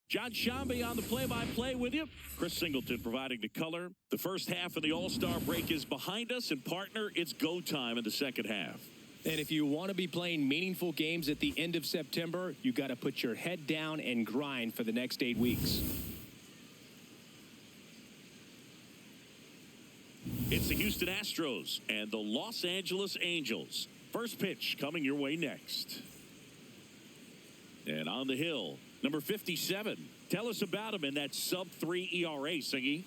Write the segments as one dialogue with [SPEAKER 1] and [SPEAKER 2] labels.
[SPEAKER 1] John Shambi on the play-by-play with you. Chris Singleton providing the color. The first half of the All-Star break is behind us, and partner, it's go time in the second half.
[SPEAKER 2] And if you want to be playing meaningful games at the end of September, you got to put your head down and grind for the next 8 weeks.
[SPEAKER 1] It's the Houston Astros and the Los Angeles Angels. First pitch coming your way next. And on the hill, number 57. Tell us about him in that sub-3 ERA, Singy.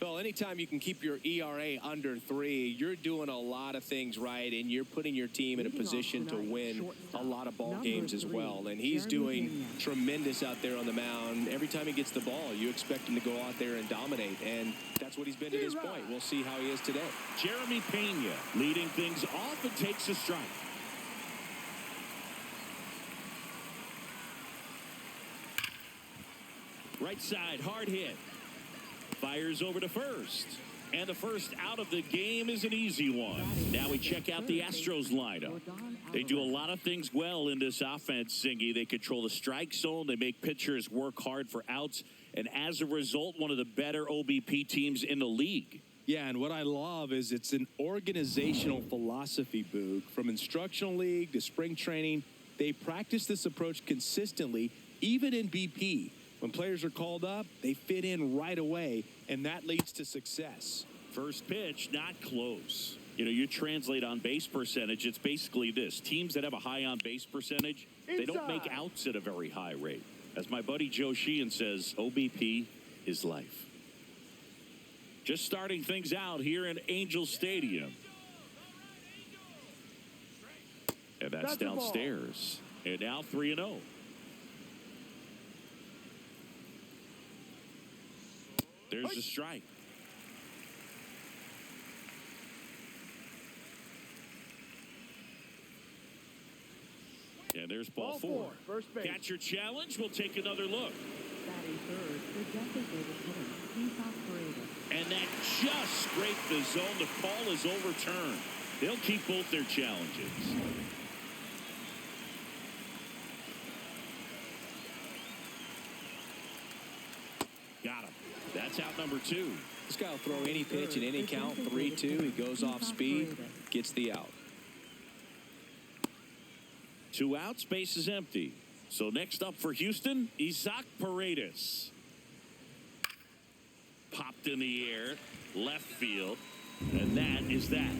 [SPEAKER 2] Well, anytime you can keep your ERA under 3, you're doing a lot of things right, and you're putting your team in a position to win a lot of ball games as well. And he's doing tremendous out there on the mound. Every time he gets the ball, you expect him to go out there and dominate, and that's what he's been to this point. We'll see how he is today.
[SPEAKER 1] Jeremy Pena leading things off and takes a strike. Right side, hard hit. Fires over to first. And the first out of the game is an easy one. Now we check out the Astros lineup. They do a lot of things well in this offense, Singy. They control the strike zone. They make pitchers work hard for outs. And as a result, one of the better OBP teams in the league.
[SPEAKER 3] Yeah, and what I love is it's an organizational philosophy, Boog. From instructional league to spring training, they practice this approach consistently, even in BP. When players are called up, they fit in right away, and that leads to success.
[SPEAKER 1] First pitch, not close. You know, you translate on base percentage, it's basically this. Teams that have a high on base percentage, they don't make outs at a very high rate. As my buddy Joe Sheehan says, OBP is life. Just starting things out here in Angel Stadium. And that's downstairs. And now 3-0. There's a strike. And there's ball four.
[SPEAKER 4] First base.
[SPEAKER 1] Catcher challenge. We'll take another look.
[SPEAKER 5] Batting third, the designated hitter,
[SPEAKER 1] And that just scraped the zone. The call is overturned. They'll keep both their challenges. Got him. That's out number 2.
[SPEAKER 2] This guy will throw any pitch in any count, 3-2. He goes off speed, gets the out.
[SPEAKER 1] 2 outs, base is empty. So next up for Houston, Isaac Paredes. Popped in the air, left field, and that is that.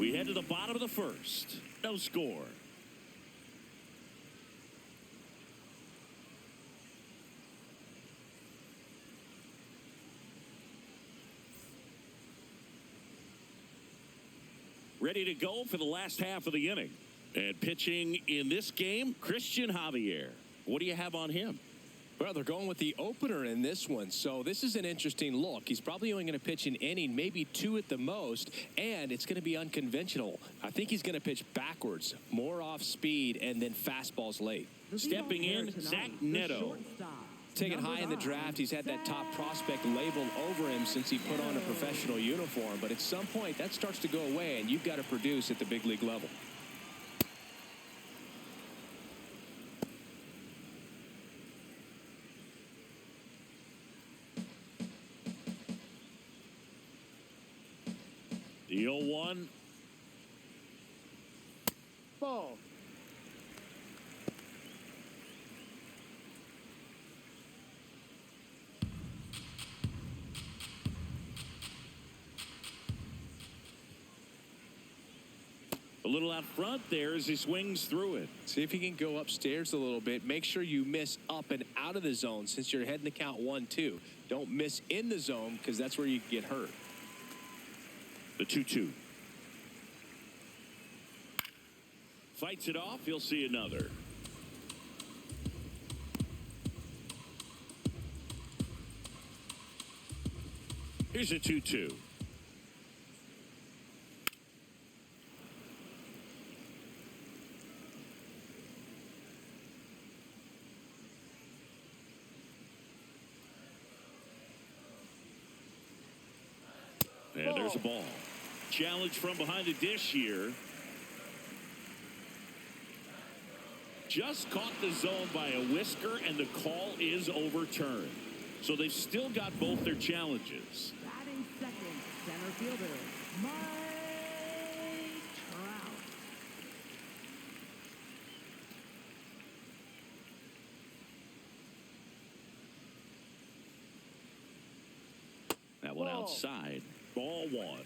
[SPEAKER 1] We head to the bottom of the first. No score. Ready to go for the last half of the inning. And pitching in this game, Christian Javier. What do you have on him?
[SPEAKER 2] Well, they're going with the opener in this one, so this is an interesting look. He's probably only going to pitch an inning, maybe 2 at the most, and it's going to be unconventional. I think he's going to pitch backwards, more off speed, and then fastballs late.
[SPEAKER 1] Stepping in, Zach Neto.
[SPEAKER 2] Taken high in the draft, he's had that top prospect labeled over him since he put on a professional uniform, but at some point that starts to go away, and you've got to produce at the big league level.
[SPEAKER 1] The 0-1.
[SPEAKER 4] Ball.
[SPEAKER 1] A little out front there as he swings through it.
[SPEAKER 2] See if he can go upstairs a little bit. Make sure you miss up and out of the zone since you're heading to count 1-2. Don't miss in the zone because that's where you can get hurt.
[SPEAKER 1] The 2-2. Fights it off. He'll see another. Here's a 2-2. And there's a ball. Challenge from behind the dish here. Just caught the zone by a whisker, and the call is overturned. So they've still got both their challenges.
[SPEAKER 5] Batting second, center fielder, Mike Trout.
[SPEAKER 1] That one outside. Ball one.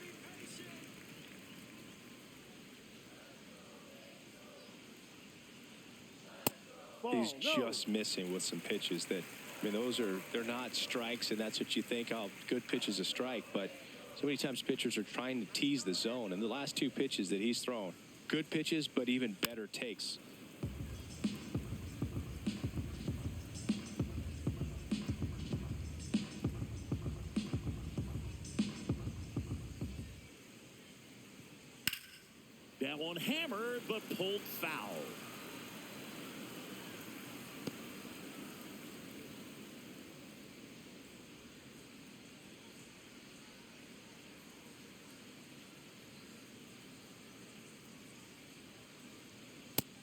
[SPEAKER 2] He's just missing with some pitches that, I mean, they're not strikes, and that's what you think, oh, good pitch is a strike. But so many times pitchers are trying to tease the zone, and the last two pitches that he's thrown, good pitches, but even better takes.
[SPEAKER 1] That one hammered, but pulled foul.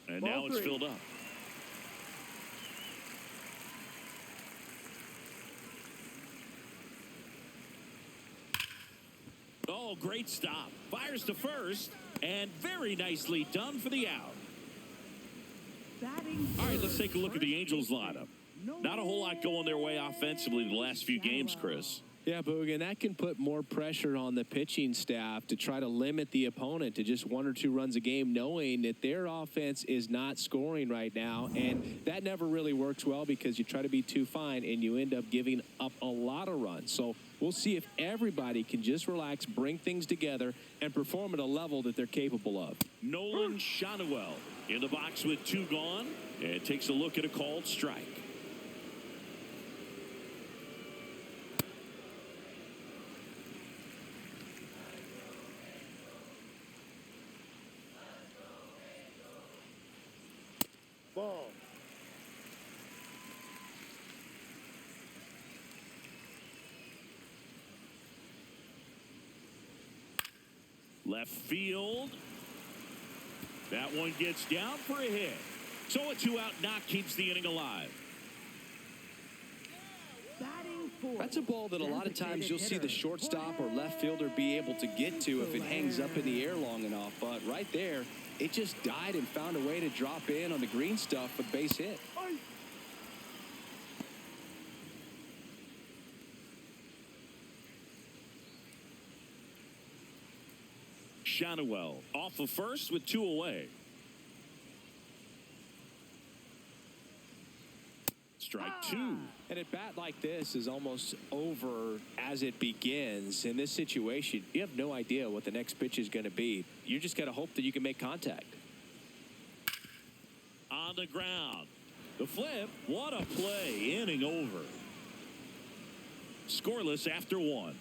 [SPEAKER 1] And now it's filled up. Oh, great stop. Fires to first, and very nicely done for the out. All right, let's take a look at the Angels lineup. Not a whole lot going their way offensively the last few games, Chris.
[SPEAKER 2] Yeah, Boog, and that can put more pressure on the pitching staff to try to limit the opponent to just 1 or 2 runs a game, knowing that their offense is not scoring right now. And that never really works well because you try to be too fine and you end up giving up a lot of runs. So we'll see if everybody can just relax, bring things together, and perform at a level that they're capable of.
[SPEAKER 1] Nolan Shotwell in the box with 2 gone, and takes a look at a called strike.
[SPEAKER 4] Ball.
[SPEAKER 1] Left field. That one gets down for a hit. So a 2-out knock keeps the inning alive.
[SPEAKER 2] That's a ball that a lot of times you'll see the shortstop or left fielder be able to get to if it hangs up in the air long enough. But right there, it just died and found a way to drop in on the green stuff for the base hit.
[SPEAKER 1] Shotwell off of first with 2 away. Strike 2.
[SPEAKER 2] And a bat like this is almost over as it begins. In this situation, you have no idea what the next pitch is going to be. You just got to hope that you can make contact.
[SPEAKER 1] On the ground. The flip. What a play. Inning over. Scoreless after 1.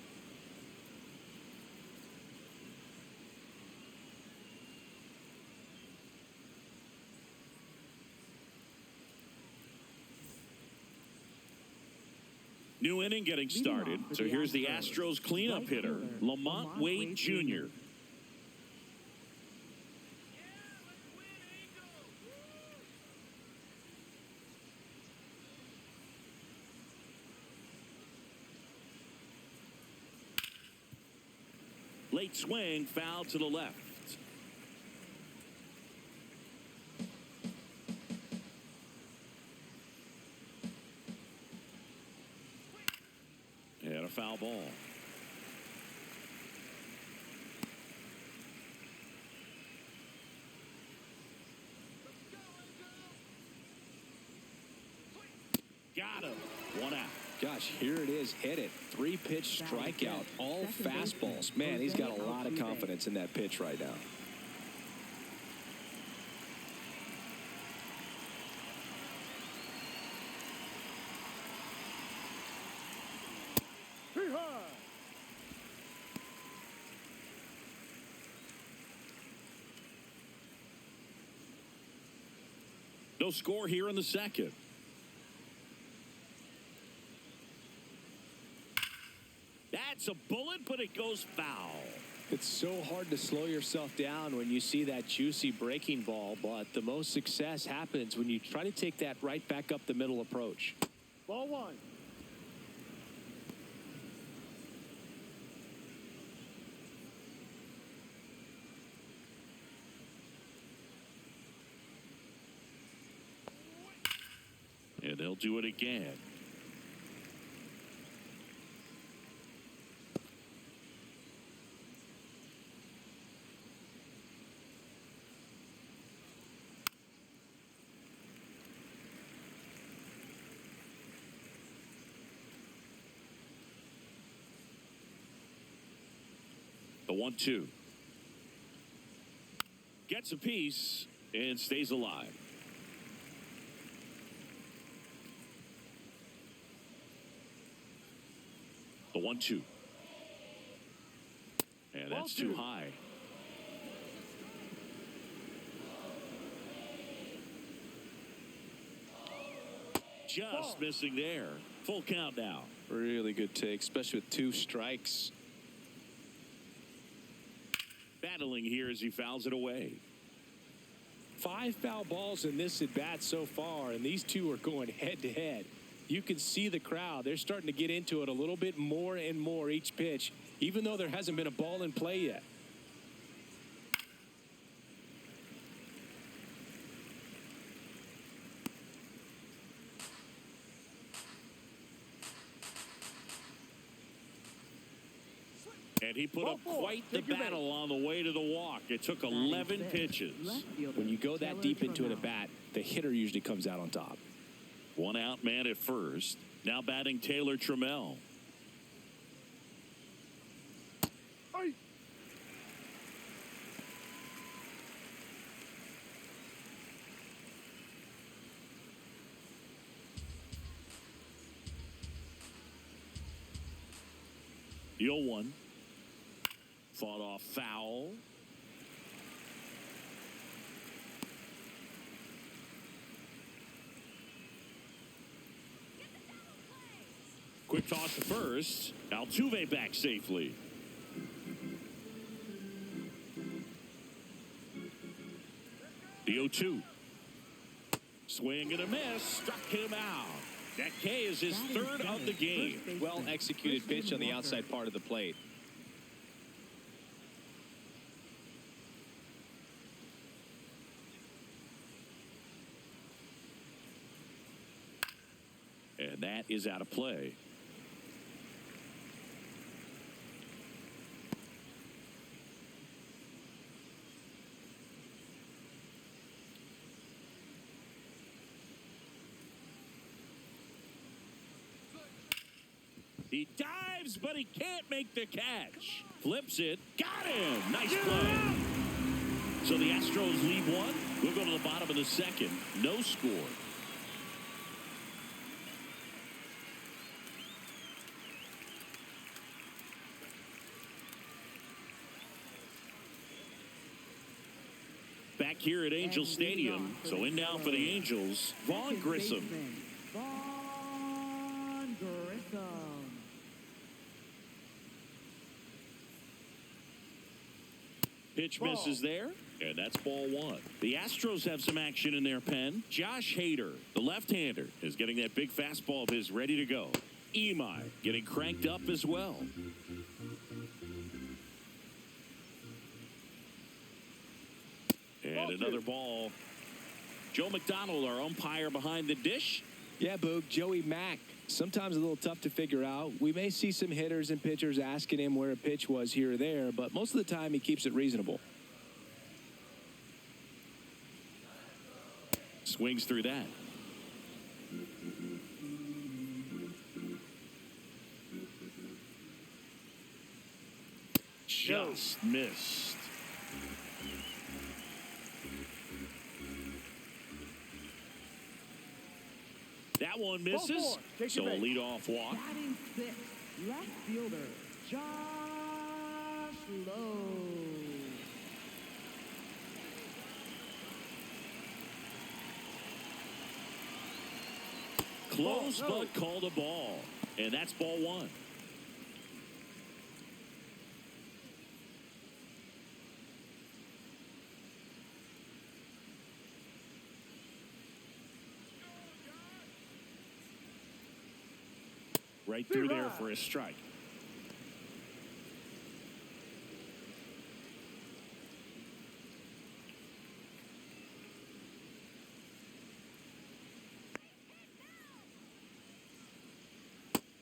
[SPEAKER 1] New inning getting started. So here's the Astros cleanup hitter, Lamont Wade Jr. Late swing, foul to the left. And a foul ball. Got him. 1 out.
[SPEAKER 2] Gosh, here it is. Hit it. 3-pitch strikeout. All fastballs. Man, he's got a lot of confidence in that pitch right now.
[SPEAKER 1] No score here in the second. That's a bullet, but it goes foul.
[SPEAKER 2] It's so hard to slow yourself down when you see that juicy breaking ball, but the most success happens when you try to take that right back up the middle approach.
[SPEAKER 4] Ball one.
[SPEAKER 1] And they'll do it again. The 1-2. Gets a piece and stays alive. The 1-2. And that's too high. Just missing there. Full count now.
[SPEAKER 2] Really good take, especially with 2 strikes.
[SPEAKER 1] Battling here as he fouls it away.
[SPEAKER 2] 5 foul balls in this at bat so far, and these two are going head to head. You can see the crowd. They're starting to get into it a little bit more and more each pitch, even though there hasn't been a ball in play yet.
[SPEAKER 1] And he put up quite the battle on the way to the walk. It took 11 pitches.
[SPEAKER 2] When you go that deep into an at-bat, the hitter usually comes out on top.
[SPEAKER 1] 1 out man at first. Now batting Taylor Trammell. The 0-1. Fought off foul. Quick toss to first. Altuve back safely. The 0-2. Swing and a miss. Struck him out. That K is his 3rd of the game.
[SPEAKER 2] Well executed pitch on the outside part of the plate.
[SPEAKER 1] And that is out of play. He dives, but he can't make the catch. Flips it. Got him. Nice play. So the Astros lead 1. We'll go to the bottom of the 2nd. No score. Back here at Angel Stadium. So in now for the Angels, Vaughn Grissom.
[SPEAKER 5] Vaughn Grissom.
[SPEAKER 1] Pitch misses there, and that's ball 1. The Astros have some action in their pen. Josh Hader, the left-hander, is getting that big fastball of his ready to go. Imai getting cranked up as well. And another ball. Joe McDonald, our umpire behind the dish.
[SPEAKER 2] Yeah, Boog, Joey Mack. Sometimes a little tough to figure out. We may see some hitters and pitchers asking him where a pitch was here or there, but most of the time he keeps it reasonable.
[SPEAKER 1] Swings through that. Just missed. That one misses. So a leadoff walk.
[SPEAKER 5] Batting 6th, left fielder, Josh Lowe.
[SPEAKER 1] Close, but called a ball. And that's ball 1. Right through there for a strike.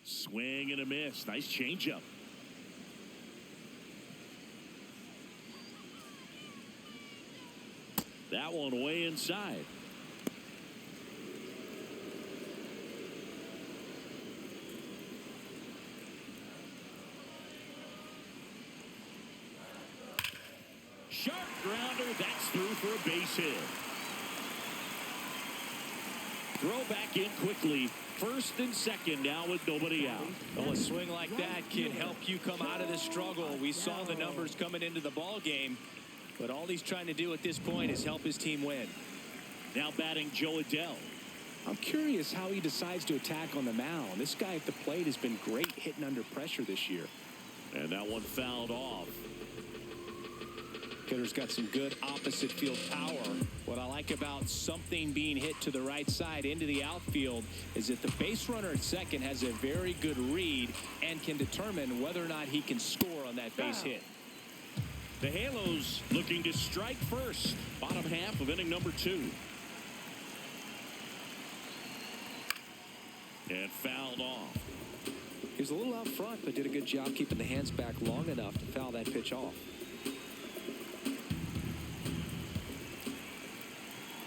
[SPEAKER 1] Swing and a miss. Nice changeup. That one way inside. Sharp grounder. That's through for a base hit. Throw back in quickly. First and second now with nobody out.
[SPEAKER 2] Well, a swing like that can help you come out of this struggle. We saw the numbers coming into the ball game, but all he's trying to do at this point is help his team win.
[SPEAKER 1] Now batting Joe Adell.
[SPEAKER 3] I'm curious how he decides to attack on the mound. This guy at the plate has been great hitting under pressure this year.
[SPEAKER 1] And that one fouled off.
[SPEAKER 2] Hitter's got some good opposite field power. What I like about something being hit to the right side into the outfield is that the base runner at second has a very good read and can determine whether or not he can score on that base hit.
[SPEAKER 1] The Halos looking to strike first. Bottom half of inning number 2. And fouled off.
[SPEAKER 2] He was a little out front, but did a good job keeping the hands back long enough to foul that pitch off.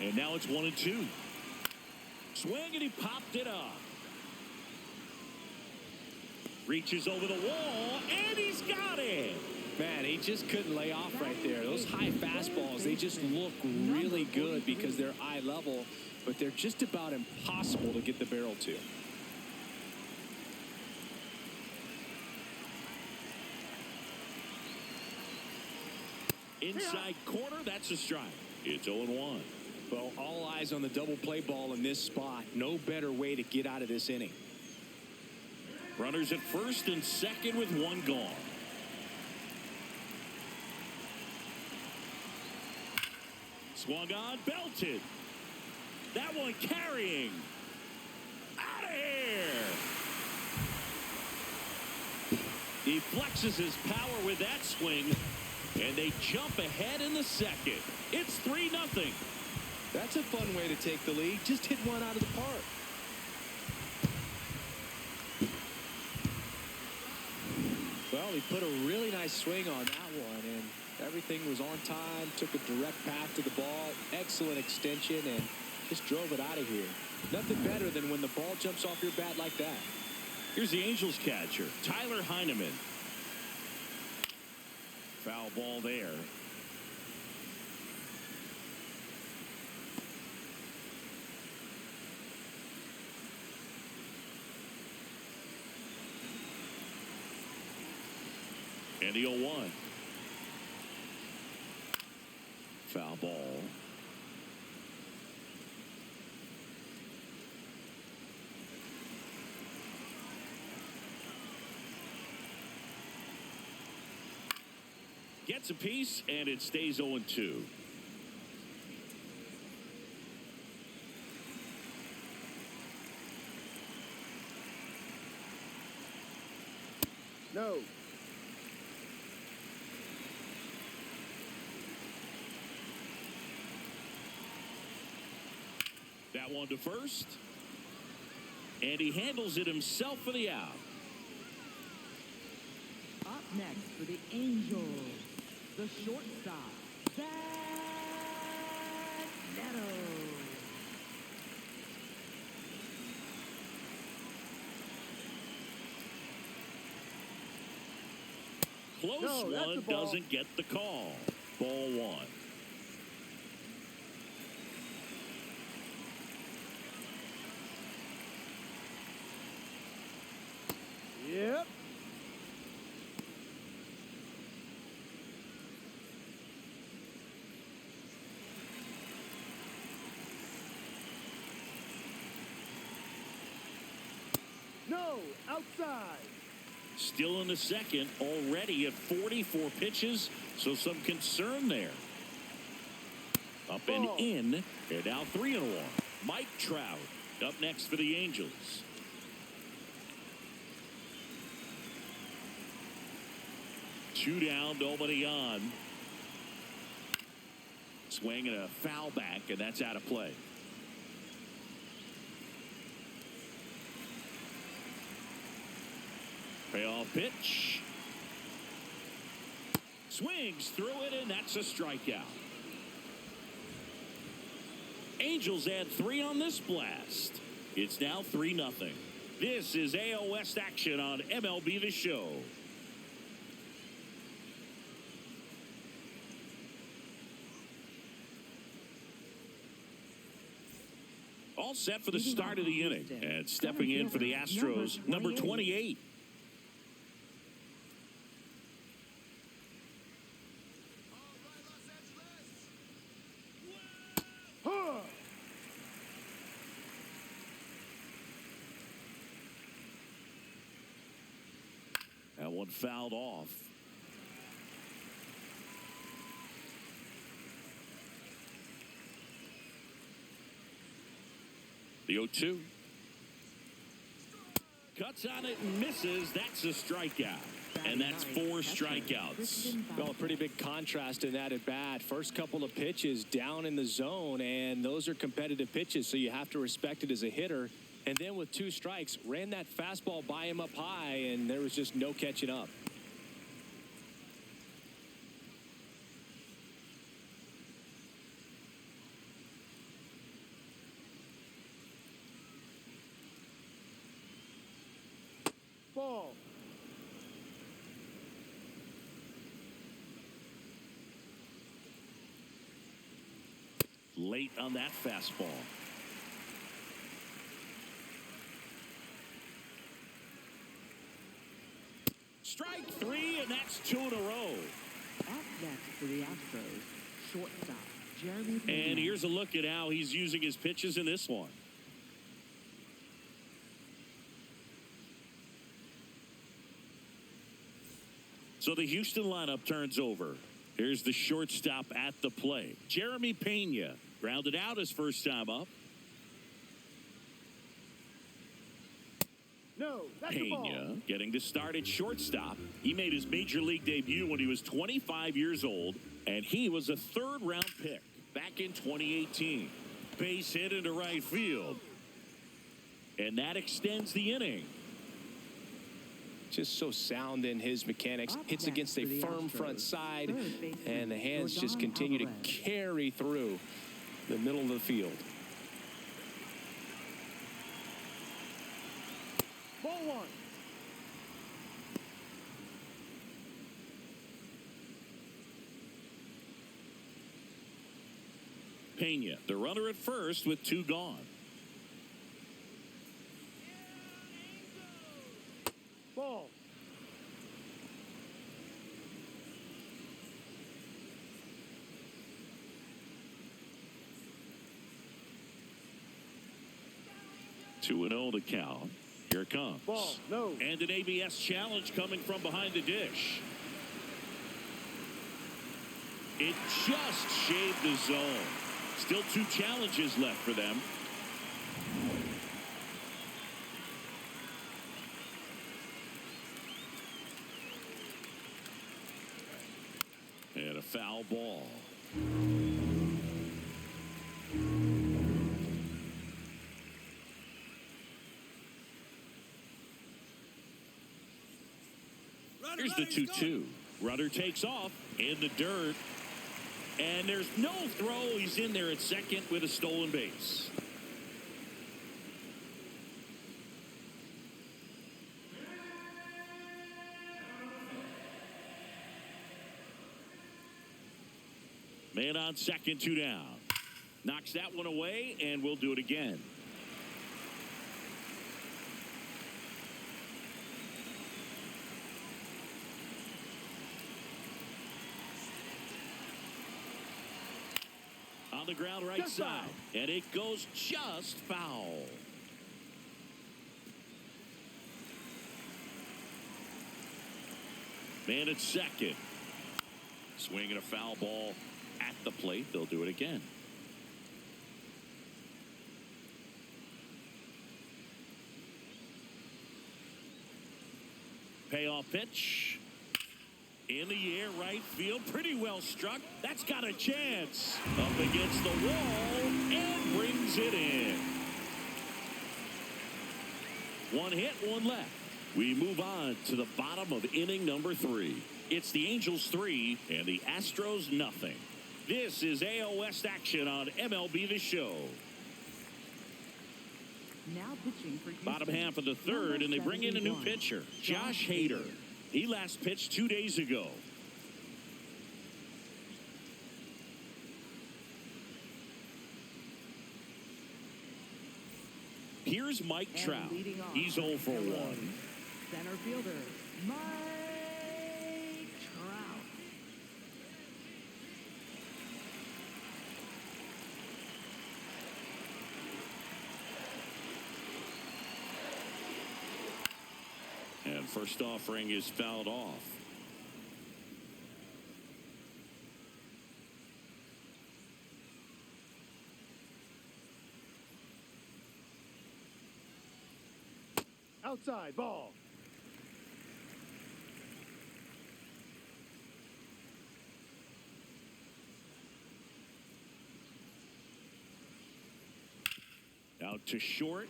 [SPEAKER 1] And now it's 1-2. Swing and he popped it up. Reaches over the wall and he's got it.
[SPEAKER 2] Man, he just couldn't lay off right there. Those high fastballs, they just look really good because they're eye level, but they're just about impossible to get the barrel to.
[SPEAKER 1] Inside corner, that's a strike. It's 0-1.
[SPEAKER 2] Well, all eyes on the double play ball in this spot. No better way to get out of this inning.
[SPEAKER 1] Runners at first and second with one gone. Swung on, belted. That one carrying. Out of here. He flexes his power with that swing, and they jump ahead in the second. It's 3-0.
[SPEAKER 2] That's a fun way to take the lead. Just hit one out of the park. Well, he put a really nice swing on that one, and everything was on time. Took a direct path to the ball. Excellent extension, and just drove it out of here. Nothing better than when the ball jumps off your bat like that.
[SPEAKER 1] Here's the Angels catcher, Tyler Heineman. Foul ball there. And the 0-1. Foul ball. Gets a piece, and it stays 0-2.
[SPEAKER 4] No.
[SPEAKER 1] That one to first. And he handles it himself for the out.
[SPEAKER 5] Up next for the Angels, the shortstop, Zach Neto.
[SPEAKER 1] Close one, doesn't get the call. Ball 1.
[SPEAKER 4] Yep. No, outside.
[SPEAKER 1] Still in the second, already at 44 pitches, so some concern there. Up and in, and now 3-1. Mike Trout up next for the Angels. 2 down, nobody on. Swing and a foul back, and that's out of play. Payoff pitch. Swings through it, and that's a strikeout. Angels add 3 on this blast. It's now 3-0. This is AL West action on MLB The Show. All set for the start of the inning. And stepping in for the Astros, number 28. That one fouled off. The 0-2. Cuts on it and misses. That's a strikeout. And that's 4 strikeouts.
[SPEAKER 2] Well, a pretty big contrast in that at bat. First couple of pitches down in the zone, and those are competitive pitches, so you have to respect it as a hitter. And then with 2 strikes, ran that fastball by him up high, and there was just no catching up.
[SPEAKER 4] Ball.
[SPEAKER 1] Late on that fastball. Strike 3, and that's 2 in a row.
[SPEAKER 5] Up next for the Astros, shortstop Jeremy Pena.
[SPEAKER 1] And here's a look at how he's using his pitches in this one. So the Houston lineup turns over. Here's the shortstop at the plate. Jeremy Pena grounded out his first time up.
[SPEAKER 4] No, that's the ball.
[SPEAKER 1] Pena getting to start at shortstop. He made his major league debut when he was 25 years old, and he was a 3rd-round pick back in 2018. Base hit into right field. And that extends the inning.
[SPEAKER 2] Just so sound in his mechanics. Hits against a firm front side, and the hands just continue to carry through the middle of the field.
[SPEAKER 4] Ball 1.
[SPEAKER 1] Pena, the runner at first with 2 gone.
[SPEAKER 4] Ball.
[SPEAKER 1] Two and 0 to count. Here it comes.
[SPEAKER 4] Ball. No.
[SPEAKER 1] And an ABS challenge coming from behind the dish. It just shaved the zone. Still 2 challenges left for them. And a foul ball. Here's the 2-2. Runner takes off in the dirt. And there's no throw. He's in there at second with a stolen base. Man on second, 2 down. Knocks that one away, and we'll do it again. On the ground right
[SPEAKER 4] Just
[SPEAKER 1] side.
[SPEAKER 4] foul.
[SPEAKER 1] And it goes just foul. Man at second. Swinging a foul ball at the plate. They'll do it again. Payoff pitch. In the air, right field, pretty well struck. That's got a chance. Up against the wall and brings it in. One hit, one left. We move on to the bottom of inning number 3. It's the Angels 3 and the Astros nothing. This is AL West action on MLB The Show.
[SPEAKER 5] Now pitching for Houston.
[SPEAKER 1] Bottom half of the third, and they bring in a new pitcher, Josh Hader. He last pitched 2 days ago. Here's Mike Trout. He's 0 for 1.
[SPEAKER 5] Center fielder, Mike Trout.
[SPEAKER 1] And first offering is fouled off.
[SPEAKER 4] Outside, ball.
[SPEAKER 1] Out to short.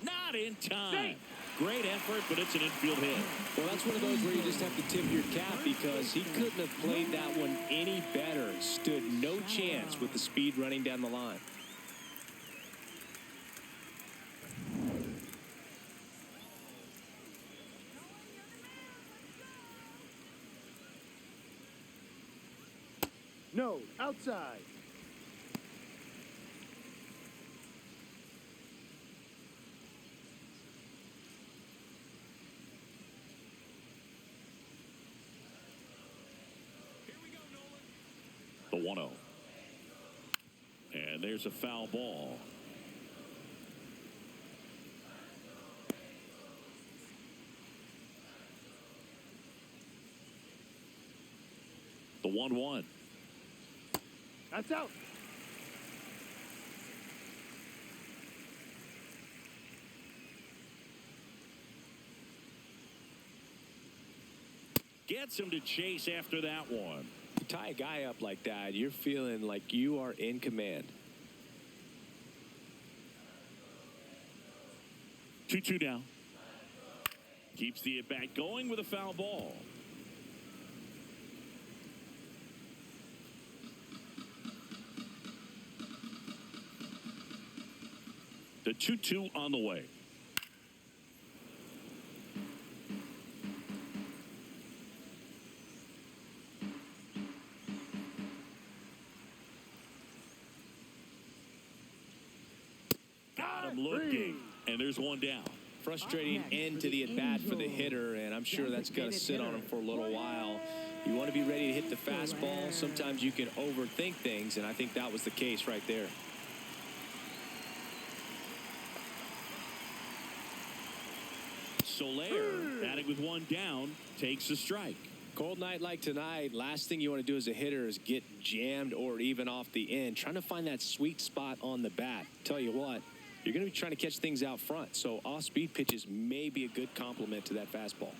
[SPEAKER 1] Not in time. Great effort, but it's an infield hit.
[SPEAKER 2] Well, that's one of those where you just have to tip your cap because he couldn't have played that one any better. Stood no chance with the speed running down the line.
[SPEAKER 4] No, outside.
[SPEAKER 1] The 1-0. And there's a foul ball. The 1-1.
[SPEAKER 4] That's out.
[SPEAKER 1] Gets him to chase after that one.
[SPEAKER 2] You tie a guy up like that, you're feeling like you are in command.
[SPEAKER 1] 2-2 now. Keeps the at-bat going with a foul ball. The 2-2 on the way. Got him looking, and there's one down.
[SPEAKER 2] Frustrating end to the at-bat for the hitter, and I'm sure that's going to sit on him for a little while. You want to be ready to hit the fastball. Sometimes you can overthink things, and I think that was the case right there.
[SPEAKER 1] Soler, batting with one down, takes a strike.
[SPEAKER 2] Cold night like tonight, last thing you want to do as a hitter is get jammed or even off the end. Trying to find that sweet spot on the bat. Tell you what, you're going to be trying to catch things out front, so off-speed pitches may be a good complement to that fastball.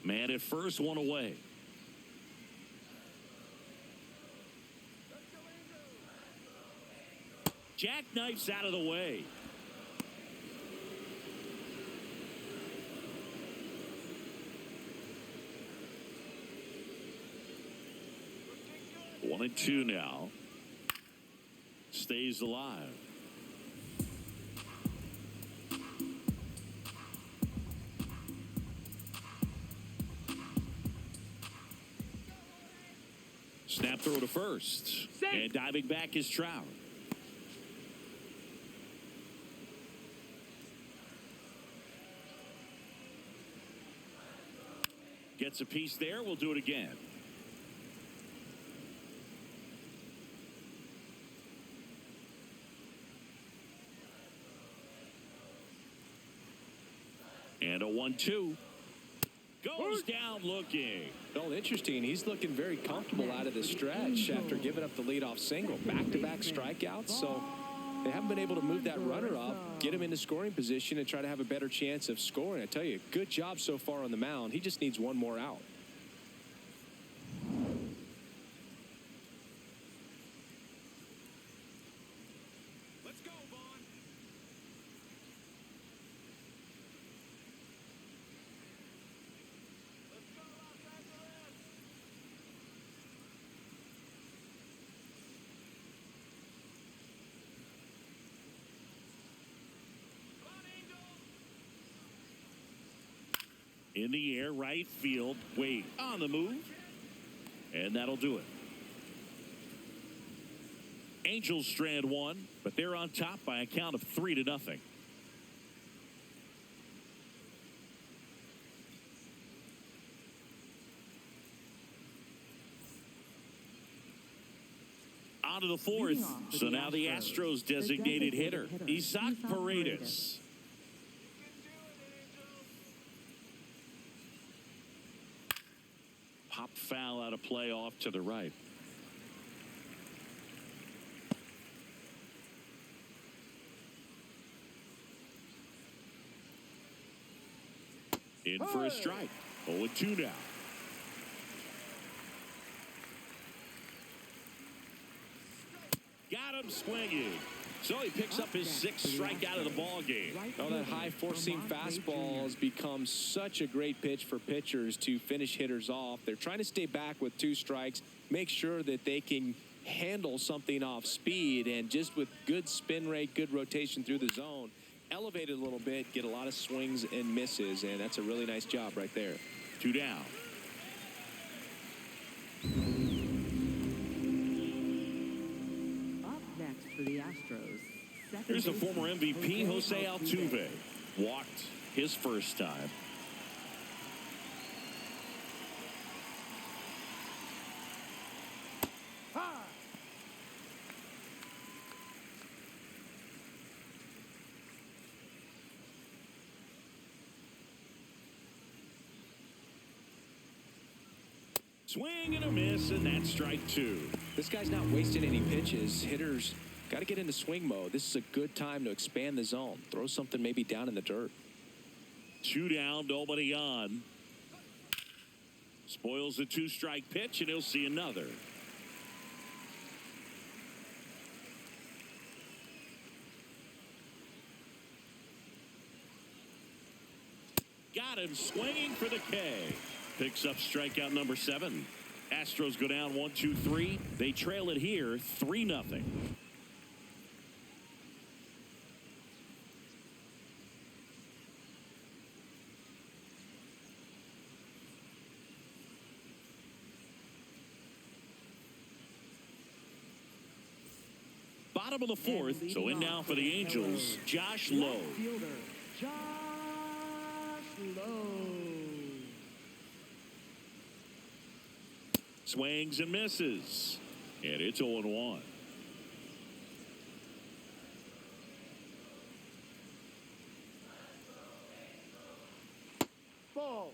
[SPEAKER 1] Man at first, one away. Jackknifes out of the way. One and two now. Stays alive. Snap throw to first. And diving back is Trout. Gets a piece there. We'll do it again. And a 1-2. Goes down looking.
[SPEAKER 2] Well, interesting. He's looking very comfortable out of the stretch after giving up the leadoff single. Back-to-back strikeouts. So they haven't been able to move that runner up, get him into scoring position, and try to have a better chance of scoring. I tell you, good job so far on the mound. He just needs one more out.
[SPEAKER 1] Let's go, Vaughn. In the air, right field. Wade on the move. And that'll do it. Angels strand one, but they're on top by a count of 3-0. On to the fourth. So now the Astros designated hitter, Isaac Paredes. Pop foul out of play off to the right. In for a strike. 0-2 now. Got him swinging. So he picks up his 6th strikeout of the ball game.
[SPEAKER 2] Oh, that high four-seam fastball has become such a great pitch for pitchers to finish hitters off. They're trying to stay back with 2 strikes, make sure that they can handle something off speed, and just with good spin rate, good rotation through the zone, elevate it a little bit, get a lot of swings and misses, and that's a really nice job right there.
[SPEAKER 1] 2 down.
[SPEAKER 5] For the Astros.
[SPEAKER 1] Here's the former MVP, Jose Altuve. Walked his first time. Swing and a miss, and that's strike 2.
[SPEAKER 2] This guy's not wasting any pitches. Hitters got to get into swing mode. This is a good time to expand the zone. Throw something maybe down in the dirt.
[SPEAKER 1] 2 down, nobody on. Spoils the 2-strike pitch, and he'll see another. Got him swinging for the K. Picks up strikeout number 7. Astros go down 1-2-3. They trail it here 3-0. Bottom of the 4th, so in now for the Angels, Josh Lowe.
[SPEAKER 5] Josh Lowe.
[SPEAKER 1] Swings and misses. And it's 0-1.
[SPEAKER 4] Ball.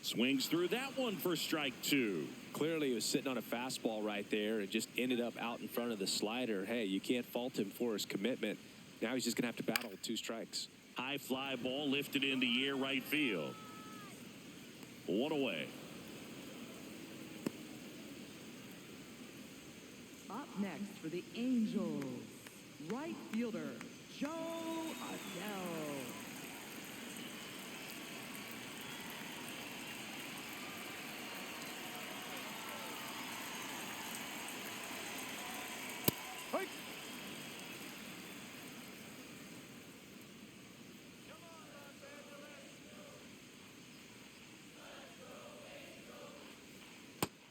[SPEAKER 1] Swings through that one for strike 2.
[SPEAKER 2] Clearly, he was sitting on a fastball right there and just ended up out in front of the slider. Hey, you can't fault him for his commitment. Now he's just going to have to battle with 2 strikes.
[SPEAKER 1] High fly ball lifted in the air right field. 1 away.
[SPEAKER 5] Up next for the Angels, right fielder, Joe Adele.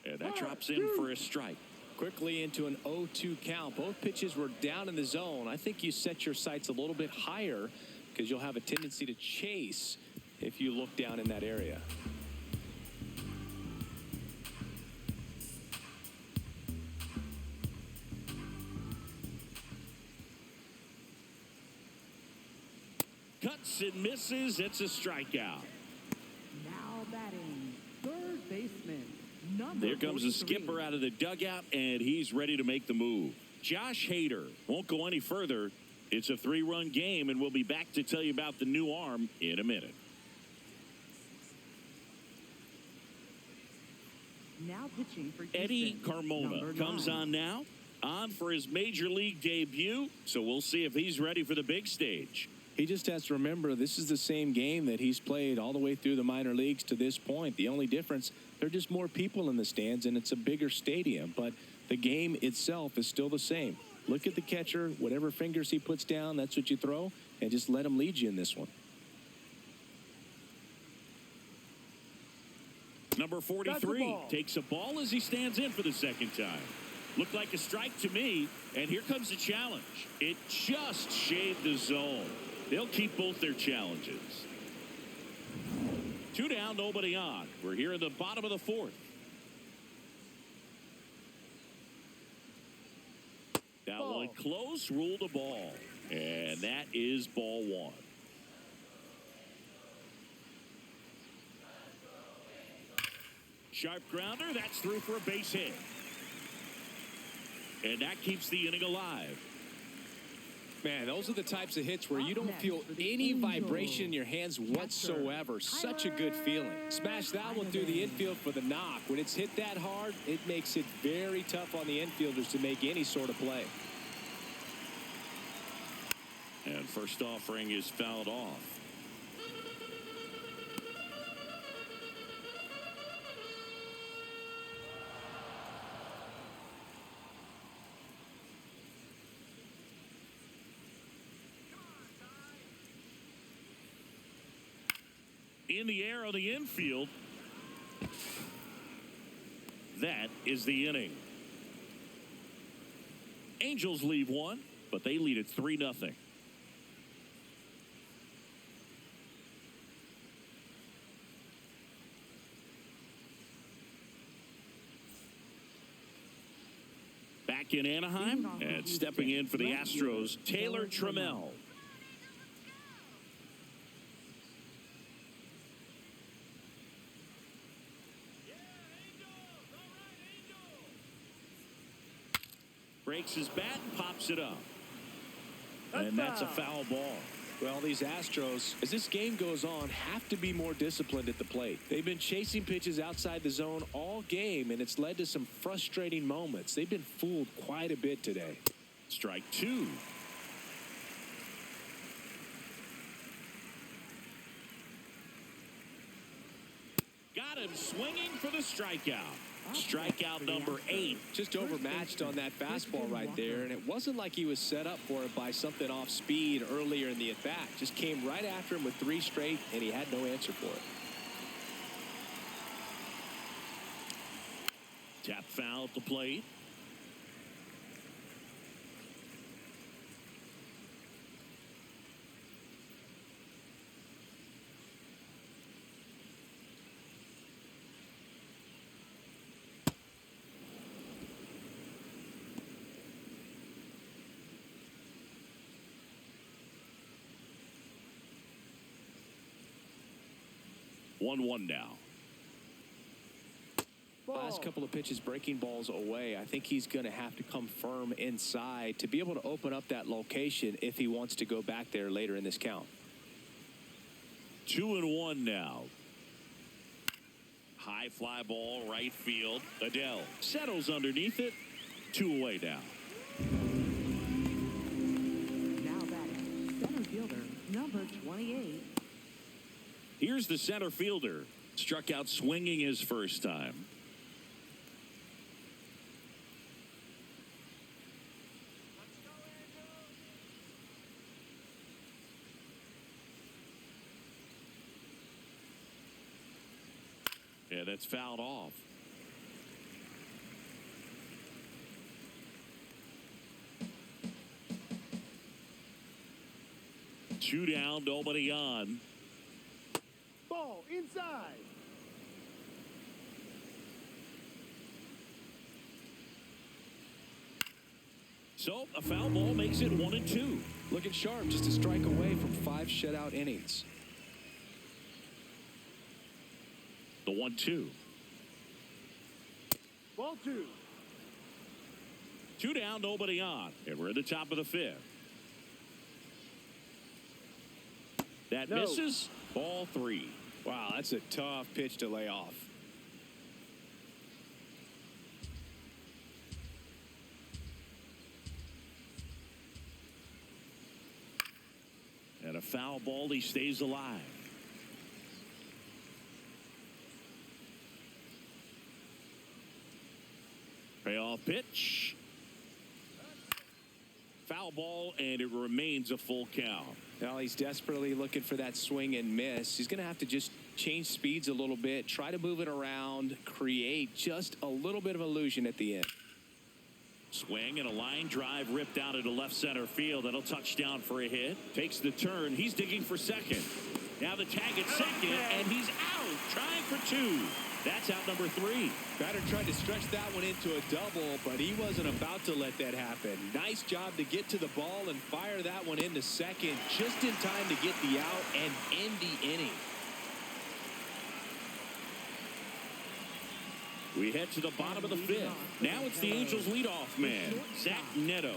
[SPEAKER 1] And that drops in for a strike.
[SPEAKER 2] Quickly into an 0-2 count. Both pitches were down in the zone. I think you set your sights a little bit higher because you'll have a tendency to chase if you look down in that area.
[SPEAKER 1] Cuts and misses. It's a strikeout. Here comes the skipper out of the dugout, and he's ready to make the move. Josh Hader won't go any further. It's a 3-run game, and we'll be back to tell you about the new arm in a minute.
[SPEAKER 5] Now pitching for
[SPEAKER 1] Eddie
[SPEAKER 5] Houston,
[SPEAKER 1] Carmona
[SPEAKER 5] number
[SPEAKER 1] comes
[SPEAKER 5] 9.
[SPEAKER 1] on now, on for his major league debut, so we'll see if he's ready for the big stage.
[SPEAKER 3] He just has to remember this is the same game that he's played all the way through the minor leagues to this point. The only difference, there are just more people in the stands, and it's a bigger stadium, but the game itself is still the same. Look at the catcher. Whatever fingers he puts down, that's what you throw, and just let him lead you in this one.
[SPEAKER 1] Number 43 takes a ball as he stands in for the second time. Looked like a strike to me, and here comes the challenge. It just shaved the zone. They'll keep both their challenges. 2 down, nobody on. We're here in the bottom of the 4th. That one close, ruled a ball. And that is ball 1. Sharp grounder, that's through for a base hit. And that keeps the inning alive.
[SPEAKER 2] Man, those are the types of hits where you don't feel any vibration in your hands whatsoever. Such a good feeling. Smash that one through the infield for the knock. When it's hit that hard, it makes it very tough on the infielders to make any sort of play.
[SPEAKER 1] And first offering is fouled off. In the air on the infield. That is the inning. Angels leave one, but they lead it 3-0. Back in Anaheim, and stepping in for the Astros, Taylor Trammell. Breaks his bat and pops it up. And that's a foul ball.
[SPEAKER 2] Well, these Astros, as this game goes on, have to be more disciplined at the plate. They've been chasing pitches outside the zone all game, and it's led to some frustrating moments. They've been fooled quite a bit today.
[SPEAKER 1] Strike 2. Got him swinging for the strikeout. Strikeout number 8.
[SPEAKER 2] Just overmatched on that fastball right there, and it wasn't like he was set up for it by something off speed earlier in the at-bat. Just came right after him with 3 straight, and he had no answer for it.
[SPEAKER 1] Tap foul at the plate. One now.
[SPEAKER 2] Last couple of pitches breaking balls away. I think he's going to have to come firm inside to be able to open up that location if he wants to go back there later in this count.
[SPEAKER 1] 2-1 now. High fly ball, right field. Adele settles underneath it. 2 away now.
[SPEAKER 5] Now batting, center fielder, number 28.
[SPEAKER 1] Here's the center fielder. Struck out swinging his first time. Yeah, that's fouled off. Two down, nobody on.
[SPEAKER 4] Ball inside.
[SPEAKER 1] So a foul ball makes it 1-2.
[SPEAKER 2] Looking sharp, just a strike away from 5 shutout innings.
[SPEAKER 1] The 1-2.
[SPEAKER 4] Ball 2.
[SPEAKER 1] 2 down, nobody on. And we're at the top of the 5th. That misses. Ball 3.
[SPEAKER 2] Wow, that's a tough pitch to lay off.
[SPEAKER 1] And a foul ball. He stays alive. Payoff pitch. Foul ball, and it remains a full count.
[SPEAKER 2] Well, he's desperately looking for that swing and miss. He's going to have to just change speeds a little bit, try to move it around, create just a little bit of illusion at the end.
[SPEAKER 1] Swing and a line drive ripped out into left center field. That'll touch down for a hit. Takes the turn. He's digging for second. Now the tag at second, and he's out, trying for 2. That's out number 3.
[SPEAKER 3] Batter tried to stretch that one into a double, but he wasn't about to let that happen. Nice job to get to the ball and fire that one into second just in time to get the out and end the inning.
[SPEAKER 1] We head to the bottom of the 5th. Now it's the Angels leadoff man, Zach Neto.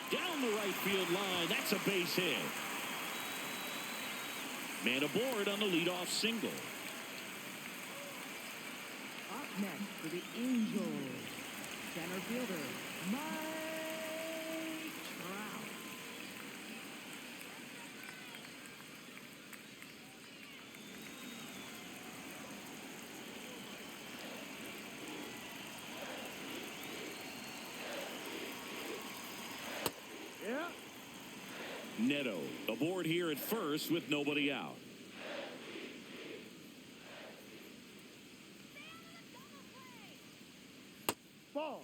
[SPEAKER 1] Down the right field line. That's a base hit. Man aboard on the leadoff single.
[SPEAKER 5] Up next for the Angels, center fielder, Mike Trout.
[SPEAKER 4] Yeah.
[SPEAKER 1] Neto aboard here at first with nobody out.
[SPEAKER 4] Ball.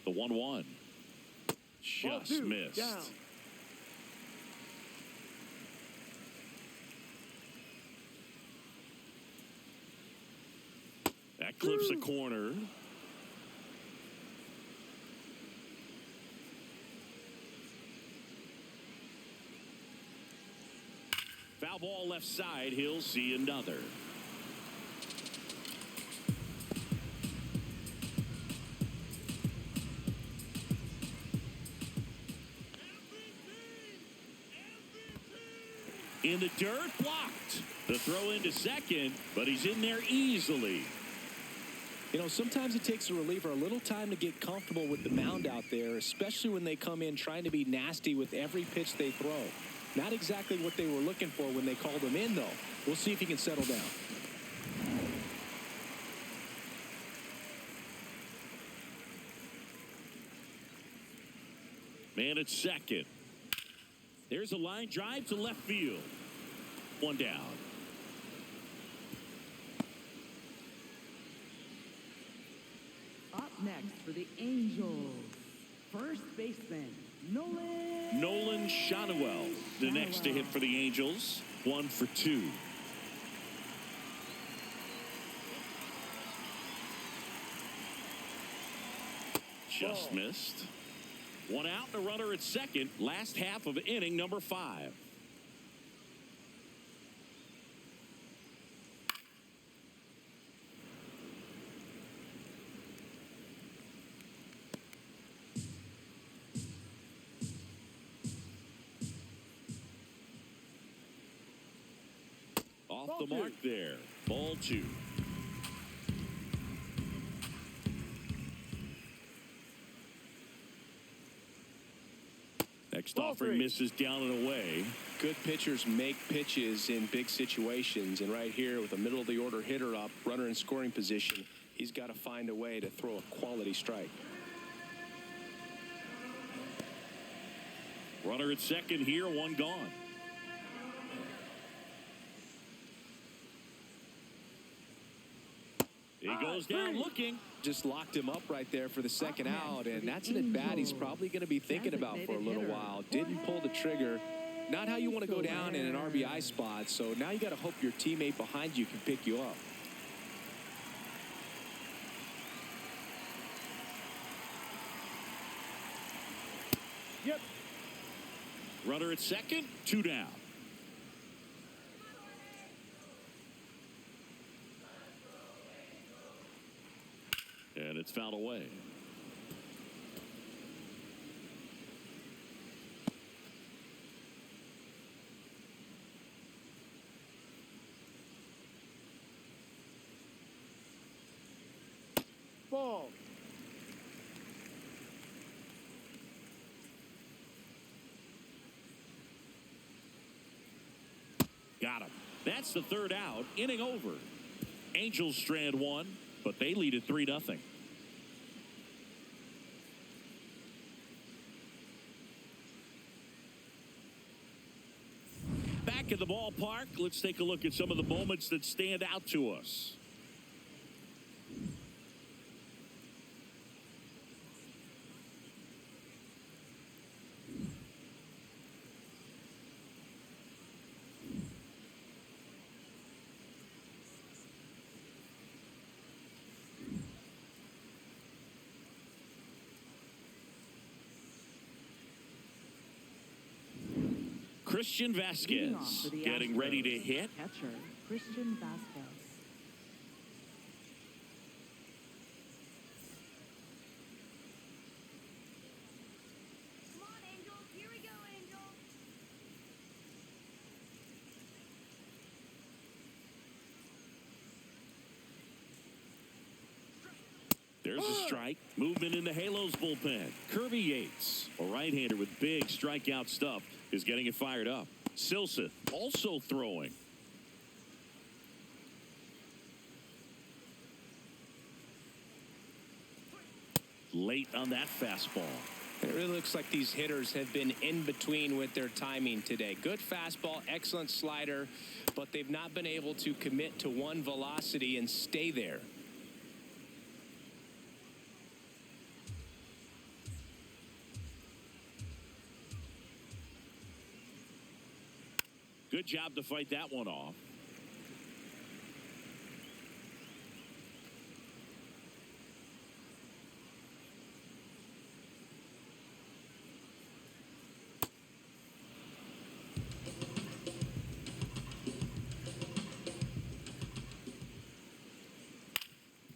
[SPEAKER 1] The 1-1. Just missed.
[SPEAKER 4] Down.
[SPEAKER 1] That clips a corner. Foul ball left side. He'll see another. In the dirt, blocked. The throw into second, but he's in there easily.
[SPEAKER 2] You know, sometimes it takes a reliever a little time to get comfortable with the mound out there, especially when they come in trying to be nasty with every pitch they throw. Not exactly what they were looking for when they called him in, though. We'll see if he can settle down.
[SPEAKER 1] Man at second. There's a line drive to left field. 1 down.
[SPEAKER 5] Up next for the Angels, first baseman,
[SPEAKER 1] Nolan Schanuel, the next to hit for the Angels. 1 for 2. Just missed. 1 out and a runner at second. Last half of inning number 5. Off the mark there. Ball 2. Next offering misses down and away.
[SPEAKER 2] Good pitchers make pitches in big situations, and right here with a middle of the order hitter up, runner in scoring position, he's got to find a way to throw a quality strike.
[SPEAKER 1] Runner at second here, 1 gone. He goes down looking.
[SPEAKER 2] Just locked him up right there for the second out, and that's an at-bat he's probably going to be thinking about for a little while. Didn't pull the trigger. Not how you want to go down in an RBI spot, so now you got to hope your teammate behind you can pick you up.
[SPEAKER 4] Yep.
[SPEAKER 1] Runner at second, 2 down. And it's fouled away.
[SPEAKER 4] Ball.
[SPEAKER 1] Got him. That's the 3rd out. Inning over. Angels strand 1, but they lead at 3-0. Back at the ballpark, let's take a look at some of the moments that stand out to us. Christian
[SPEAKER 5] Leading off
[SPEAKER 1] Vasquez
[SPEAKER 5] for the
[SPEAKER 1] getting
[SPEAKER 5] Astros,
[SPEAKER 1] ready to hit.
[SPEAKER 5] Catcher Christian Vasquez.
[SPEAKER 6] Come on, Angels. Here we go, Angels.
[SPEAKER 1] There's a strike. Movement in the Halos bullpen. Kirby Yates, a right-hander with big strikeout stuff, is getting it fired up. Silseth also throwing. Late on that fastball.
[SPEAKER 2] It really looks like these hitters have been in between with their timing today. Good fastball, excellent slider, but they've not been able to commit to one velocity and stay there.
[SPEAKER 1] Good job to fight that one off.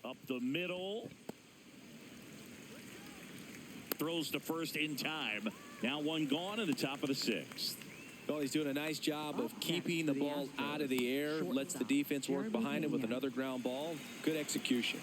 [SPEAKER 1] Up the middle. Throws to first in time. Now one gone in the top of the 6th.
[SPEAKER 2] Well, he's doing a nice job of keeping the ball out of the air, lets the defense work behind him with another ground ball. Good execution.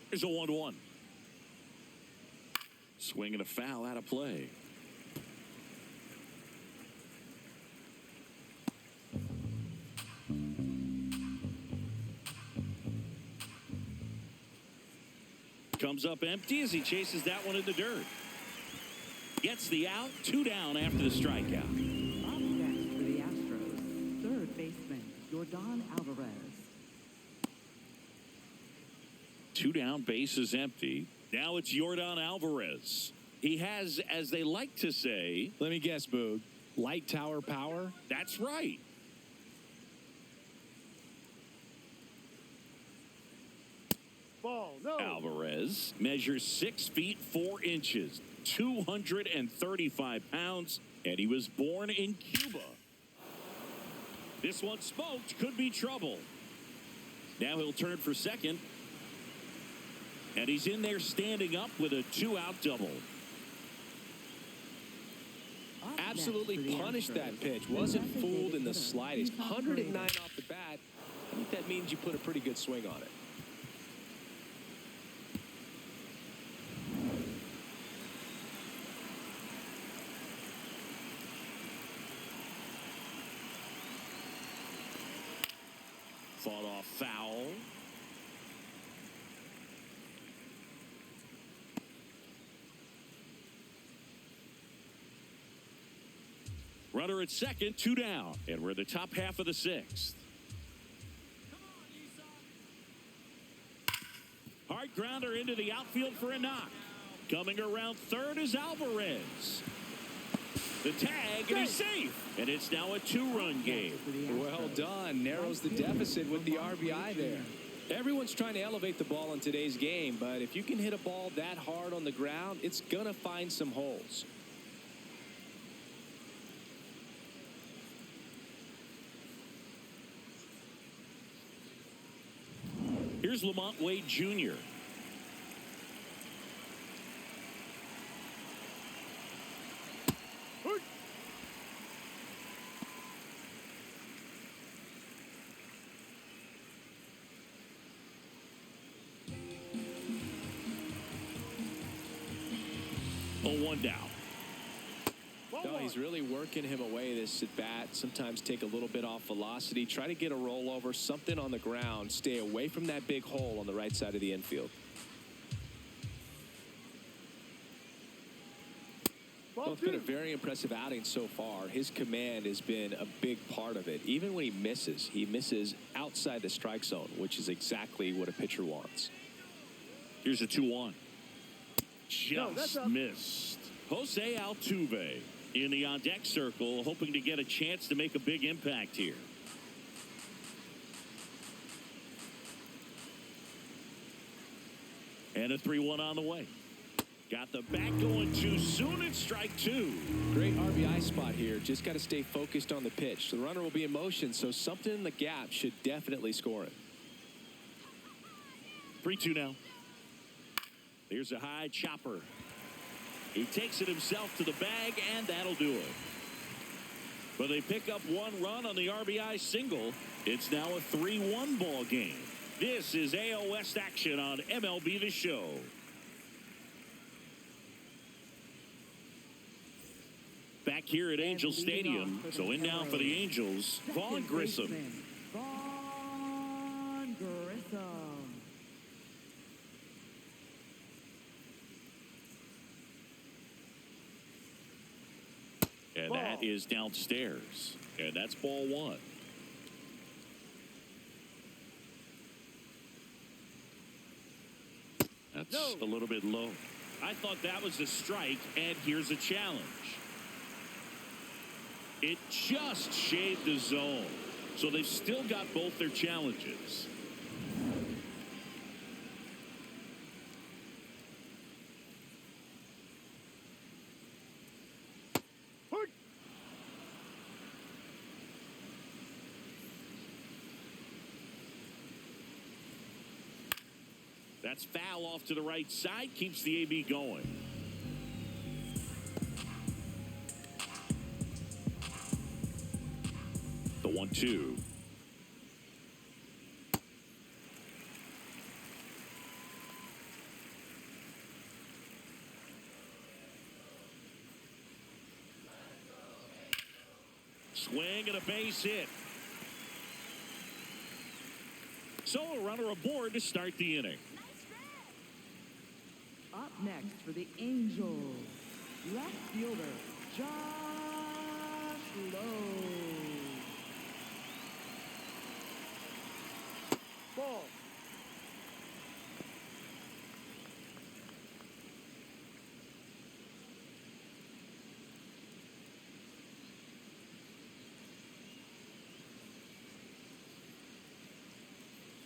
[SPEAKER 1] Here's a 1-1. Swing and a foul out of play. Comes up empty as he chases that one in the dirt. Gets the out. 2 down after the strikeout.
[SPEAKER 5] Up next for the Astros, 3rd baseman Jordan Alvarez.
[SPEAKER 1] 2 down, base is empty. Now it's Jordan Alvarez. He has, as they like to say,
[SPEAKER 3] Let me guess, Boog. Light tower power?
[SPEAKER 1] that's right.
[SPEAKER 4] Ball. No.
[SPEAKER 1] Alvarez measures 6 feet 4 inches, 235 pounds, and he was born in Cuba. This one smoked, could be trouble. Now he'll turn for second. And he's in there standing up with a 2-out double.
[SPEAKER 2] Absolutely punished that pitch. Wasn't fooled in the slightest. 109 off the bat. I think that means you put a pretty good swing on it.
[SPEAKER 1] Fought off foul. Runner at second, 2 down. And we're in the top half of the 6th. Hard grounder into the outfield for a knock. Coming around third is Alvarez. The tag, and he's safe. And it's now a 2-run game.
[SPEAKER 2] Well done. Narrows the deficit with the RBI there. Everyone's trying to elevate the ball in today's game, but if you can hit a ball that hard on the ground, it's going to find some holes.
[SPEAKER 1] Here's Lamont Wade Jr. Oh, 1 down.
[SPEAKER 2] No, he's really working him away this at bat. Sometimes take a little bit off velocity. Try to get a rollover, something on the ground. Stay away from that big hole on the right side of the infield. Well, it's been a very impressive outing so far. His command has been a big part of it. Even when he misses outside the strike zone, which is exactly what a pitcher wants.
[SPEAKER 1] Here's a 2-1. Just missed. Jose Altuve in the on-deck circle, hoping to get a chance to make a big impact here. And a 3-1 on the way. Got the bat going too soon. It's strike 2.
[SPEAKER 2] Great RBI spot here. Just got to stay focused on the pitch. The runner will be in motion, so something in the gap should definitely score it.
[SPEAKER 1] 3-2 now. Here's a high chopper. He takes it himself to the bag, and that'll do it. But they pick up 1 run on the RBI single. It's now a 3-1 ball game. This is AL West action on MLB The Show. Back here at Angel Stadium. So in now for the Angels, Vaughn Grissom.
[SPEAKER 5] Vaughn Grissom.
[SPEAKER 1] And that is downstairs. And that's ball 1. That's a little bit low. I thought that was a strike, and here's a challenge. It just shaved the zone. So they've still got both their challenges. That's foul off to the right side. Keeps the AB going. The 1-2. Swing and a base hit. So a runner aboard to start the inning.
[SPEAKER 5] Up next for the Angels, left fielder, Josh Lowe.
[SPEAKER 4] Ball.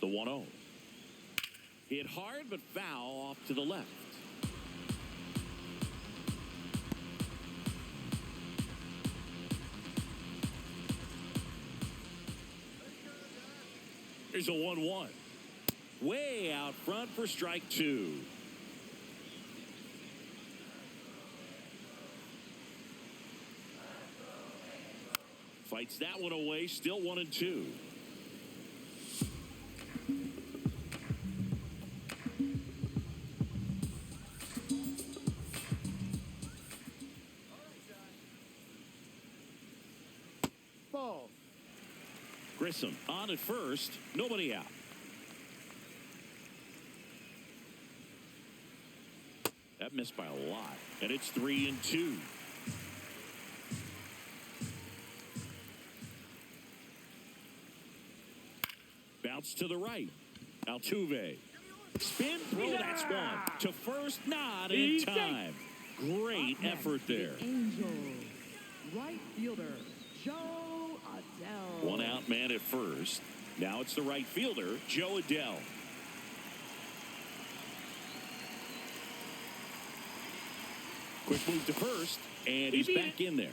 [SPEAKER 1] The 1-0. Hit hard but foul off to the left. Here's a 1-1. Way out front for strike 2. Fights that one away. Still 1-2.
[SPEAKER 4] Ball.
[SPEAKER 1] Grissom on at first. Nobody out. That missed by a lot. And it's 3-2. Bounce to the right. Altuve. Spin throw. That's one. To first, not in time. Great effort there.
[SPEAKER 5] Angels. Right fielder, Joe Adele.
[SPEAKER 1] One out man at first. Now it's the right fielder, Joe Adele. Quick move to first, and he's back in there.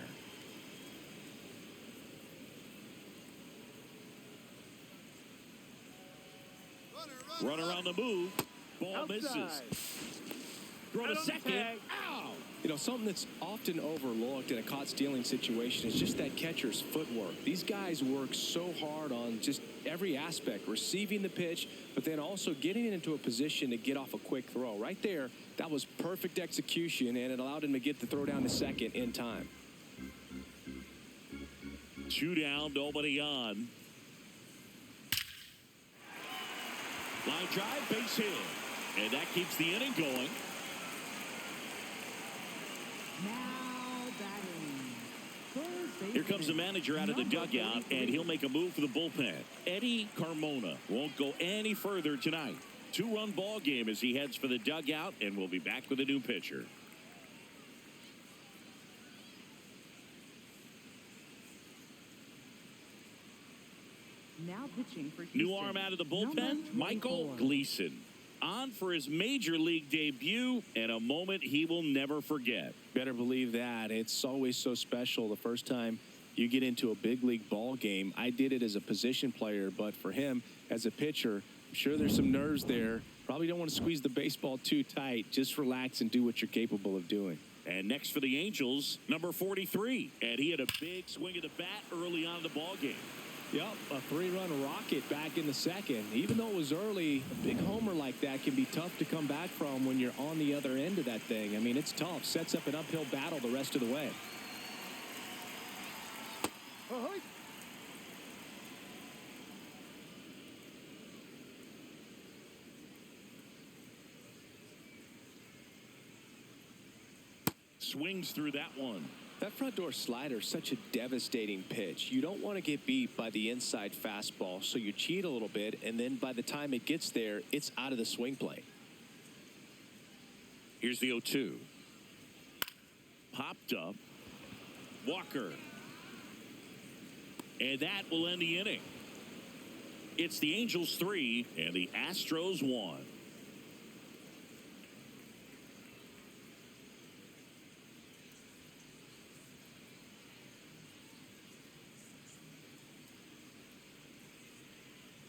[SPEAKER 1] Run around the move. Ball misses. Throw to second. Ow!
[SPEAKER 2] You know, something that's often overlooked in a caught stealing situation is just that catcher's footwork. These guys work so hard on just every aspect, receiving the pitch, but then also getting it into a position to get off a quick throw. Right there, that was perfect execution, and it allowed him to get the throw down to second in time.
[SPEAKER 1] 2 down, nobody on. Line drive, base hit. And that keeps the inning going.
[SPEAKER 5] Now batting. First
[SPEAKER 1] Here comes the manager out of the dugout, and he'll make a move for the bullpen. Eddie Carmona won't go any further tonight. 2-run ball game as he heads for the dugout, and we'll be back with a new pitcher.
[SPEAKER 5] Now pitching for Houston.
[SPEAKER 1] New arm out of the bullpen, Michael Gleason. On for his major league debut, and a moment he will never forget.
[SPEAKER 2] Better believe that. It's always so special the first time you get into a big league ball game. I did it as a position player, but for him as a pitcher, I'm sure there's some nerves there. Probably don't want to squeeze the baseball too tight. Just relax and do what you're capable of doing.
[SPEAKER 1] And next for the Angels, number 43. And he had a big swing of the bat early on in the ball game.
[SPEAKER 2] Yep, a 3-run rocket back in the second. Even though it was early, a big homer like that can be tough to come back from when you're on the other end of that thing. I mean, it's tough. Sets up an uphill battle the rest of the way.
[SPEAKER 1] Swings through that one.
[SPEAKER 2] That front door slider is such a devastating pitch. You don't want to get beat by the inside fastball, so you cheat a little bit, and then by the time it gets there, it's out of the swing plate.
[SPEAKER 1] Here's the 0-2. Popped up. Walker. And that will end the inning. It's the Angels 3 and the Astros 1.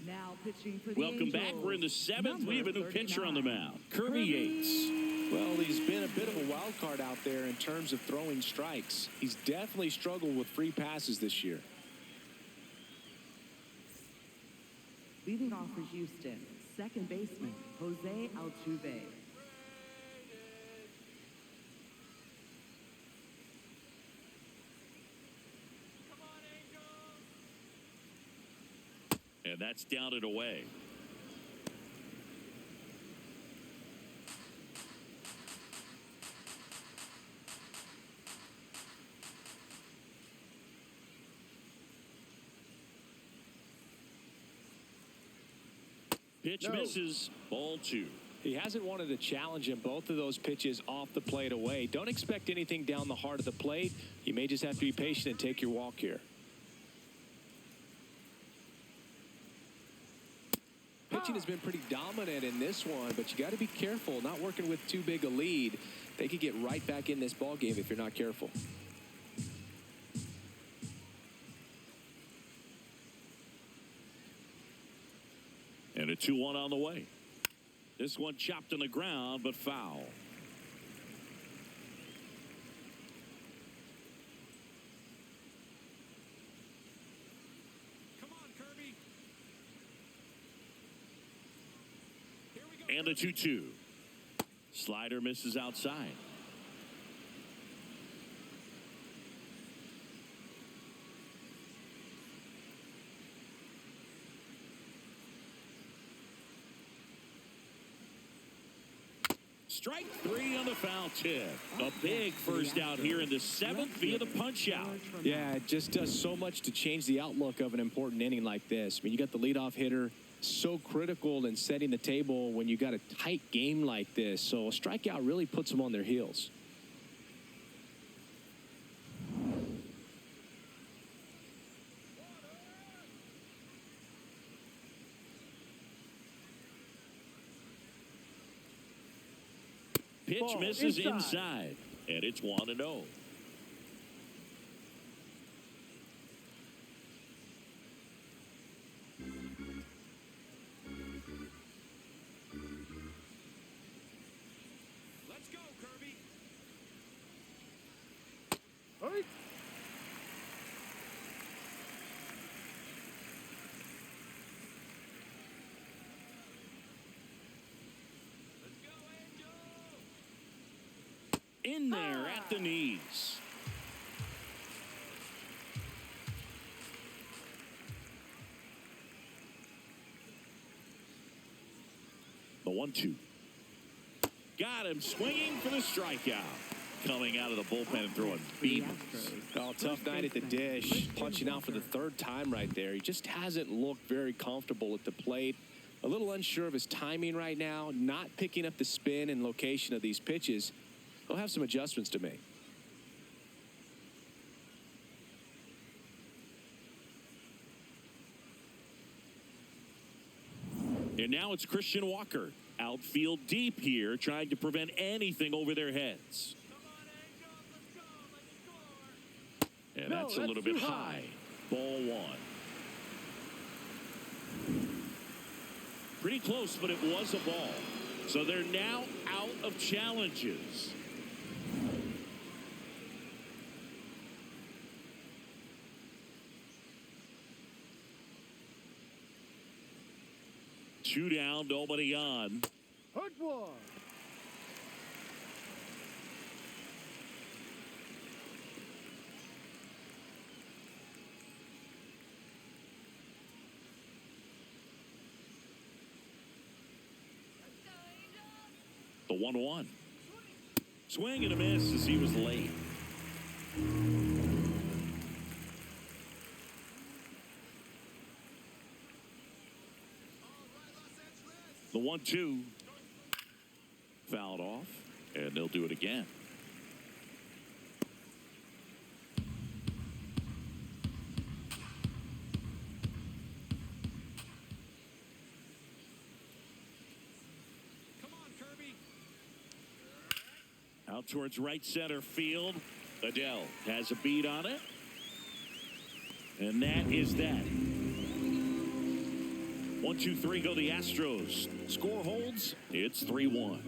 [SPEAKER 5] Now pitching for the
[SPEAKER 1] Welcome back.
[SPEAKER 5] Angels.
[SPEAKER 1] We're in the 7th. We have a new pitcher on the
[SPEAKER 5] 39.
[SPEAKER 1] mound. Kirby Yates.
[SPEAKER 2] Well, he's been a bit of a wild card out there in terms of throwing strikes. He's definitely struggled with free passes this year.
[SPEAKER 5] Leading off for Houston, second baseman, Jose Altuve.
[SPEAKER 1] And that's down and away. Pitch misses. Ball 2.
[SPEAKER 2] He hasn't wanted a challenge in both of those pitches off the plate away. Don't expect anything down the heart of the plate. You may just have to be patient and take your walk here. Pitching has been pretty dominant in this one, but you got to be careful, not working with too big a lead. They could get right back in this ball game if you're not careful.
[SPEAKER 1] And a 2-1 on the way. This one chopped on the ground, but foul. And the 2-2. Slider misses outside. Strike 3 on the foul tip. A big first out here in the 7th via the punch out.
[SPEAKER 2] Yeah, it just does so much to change the outlook of an important inning like this. I mean, you got the leadoff hitter so critical in setting the table when you got a tight game like this. So a strikeout really puts them on their heels.
[SPEAKER 1] Pitch
[SPEAKER 4] Ball
[SPEAKER 1] misses
[SPEAKER 4] inside.
[SPEAKER 1] inside, and it's 1-0.
[SPEAKER 2] Let's go, Kirby.
[SPEAKER 4] Hurry.
[SPEAKER 1] In there at the knees. The 1-2. Got him swinging for the strikeout. Coming out of the bullpen and throwing beamers.
[SPEAKER 2] Oh, tough night at the dish. Punching out for the third time right there. He just hasn't looked very comfortable at the plate. A little unsure of his timing right now. Not picking up the spin and location of these pitches. He'll have some adjustments to make.
[SPEAKER 1] And now it's Christian Walker. Outfield deep here, trying to prevent anything over their heads. And
[SPEAKER 4] No,
[SPEAKER 1] that's a
[SPEAKER 4] that's
[SPEAKER 1] little bit
[SPEAKER 4] too
[SPEAKER 1] high.
[SPEAKER 4] high.
[SPEAKER 1] Ball 1. Pretty close, but it was a ball. So they're now out of challenges. Two down, nobody on.
[SPEAKER 4] Hurt one.
[SPEAKER 1] The 1-1. Swing and a miss as he was late. The 1-2. Fouled off, and they'll do it again. Out towards right center field. Adele has a beat on it. And that is that. 1-2-3 go the Astros. Score holds. It's 3-1.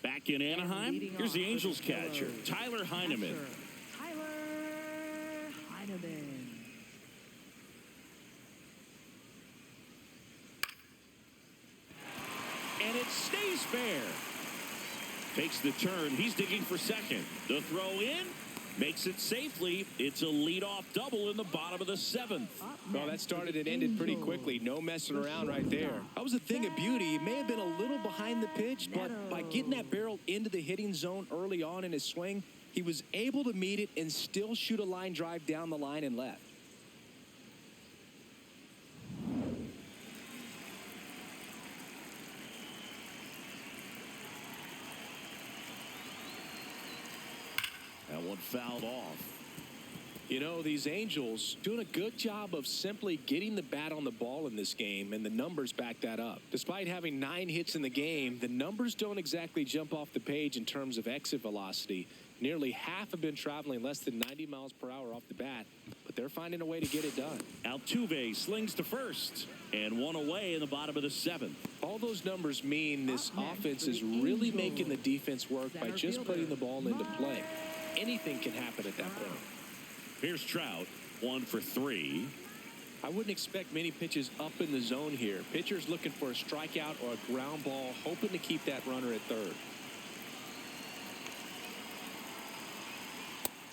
[SPEAKER 1] Back in Anaheim, here's the Angels catcher, Tyler Heineman.
[SPEAKER 5] Tyler Heineman.
[SPEAKER 1] And it stays fair. Takes the turn. He's digging for second. The throw in. Makes it safely. It's a leadoff double in the bottom of the 7th.
[SPEAKER 2] Well, that started and ended pretty quickly. No messing around right there.
[SPEAKER 3] That was a thing of beauty. He may have been a little behind the pitch, but by getting that barrel into the hitting zone early on in his swing, he was able to meet it and still shoot a line drive down the line and left.
[SPEAKER 1] That one fouled off.
[SPEAKER 2] You know, these Angels doing a good job of simply getting the bat on the ball in this game, and the numbers back that up. Despite having 9 hits in the game, the numbers don't exactly jump off the page in terms of exit velocity. Nearly half have been traveling less than 90 miles per hour off the bat, but they're finding a way to get it done.
[SPEAKER 1] Altuve slings to first, and one away in the bottom of the 7th.
[SPEAKER 2] All those numbers mean this offense is really making the defense work by just putting the ball into play. Anything can happen at that point.
[SPEAKER 1] Here's Trout, 1 for 3.
[SPEAKER 2] I wouldn't expect many pitches up in the zone here. Pitcher's looking for a strikeout or a ground ball, hoping to keep that runner at third.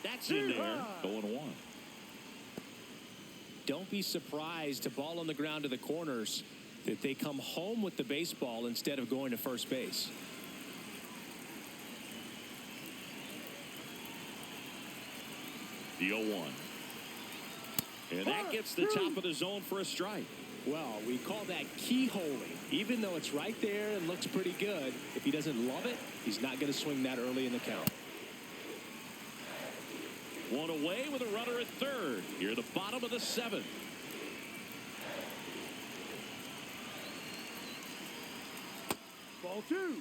[SPEAKER 1] That's in there. 0-1.
[SPEAKER 2] Don't be surprised, a ball on the ground to the corners, that they come home with the baseball instead of going to first base.
[SPEAKER 1] The 0-1. And that gets the top of the zone for a strike.
[SPEAKER 2] Well, we call that keyholing. Even though it's right there and looks pretty good, if he doesn't love it, he's not going to swing that early in the count.
[SPEAKER 1] One away with a runner at third. Here at the bottom of the 7th.
[SPEAKER 4] Ball 2.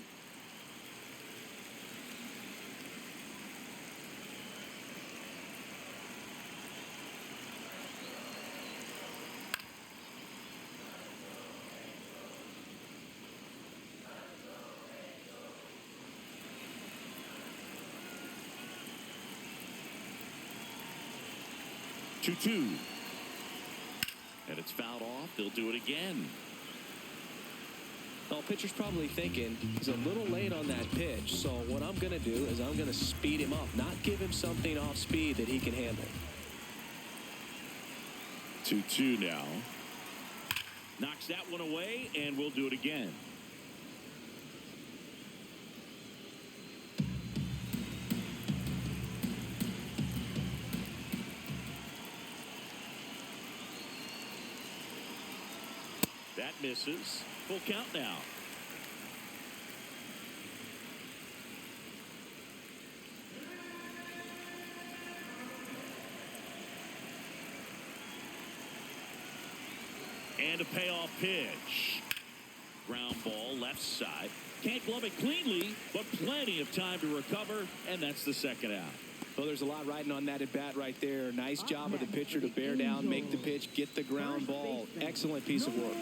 [SPEAKER 1] Two. And it's fouled off. They'll do it again.
[SPEAKER 2] Well, pitcher's probably thinking he's a little late on that pitch. So what I'm going to do is I'm going to speed him up, not give him something off speed that he can handle.
[SPEAKER 1] 2-2 now. Knocks that one away, and we'll do it again. That misses. Full count now. And a payoff pitch. Ground ball left side. Can't glove it cleanly, but plenty of time to recover, and that's the second out.
[SPEAKER 2] Well, there's a lot riding on that at bat right there. Nice job of the pitcher to bear down, make the pitch, get the ground ball. Excellent piece of work.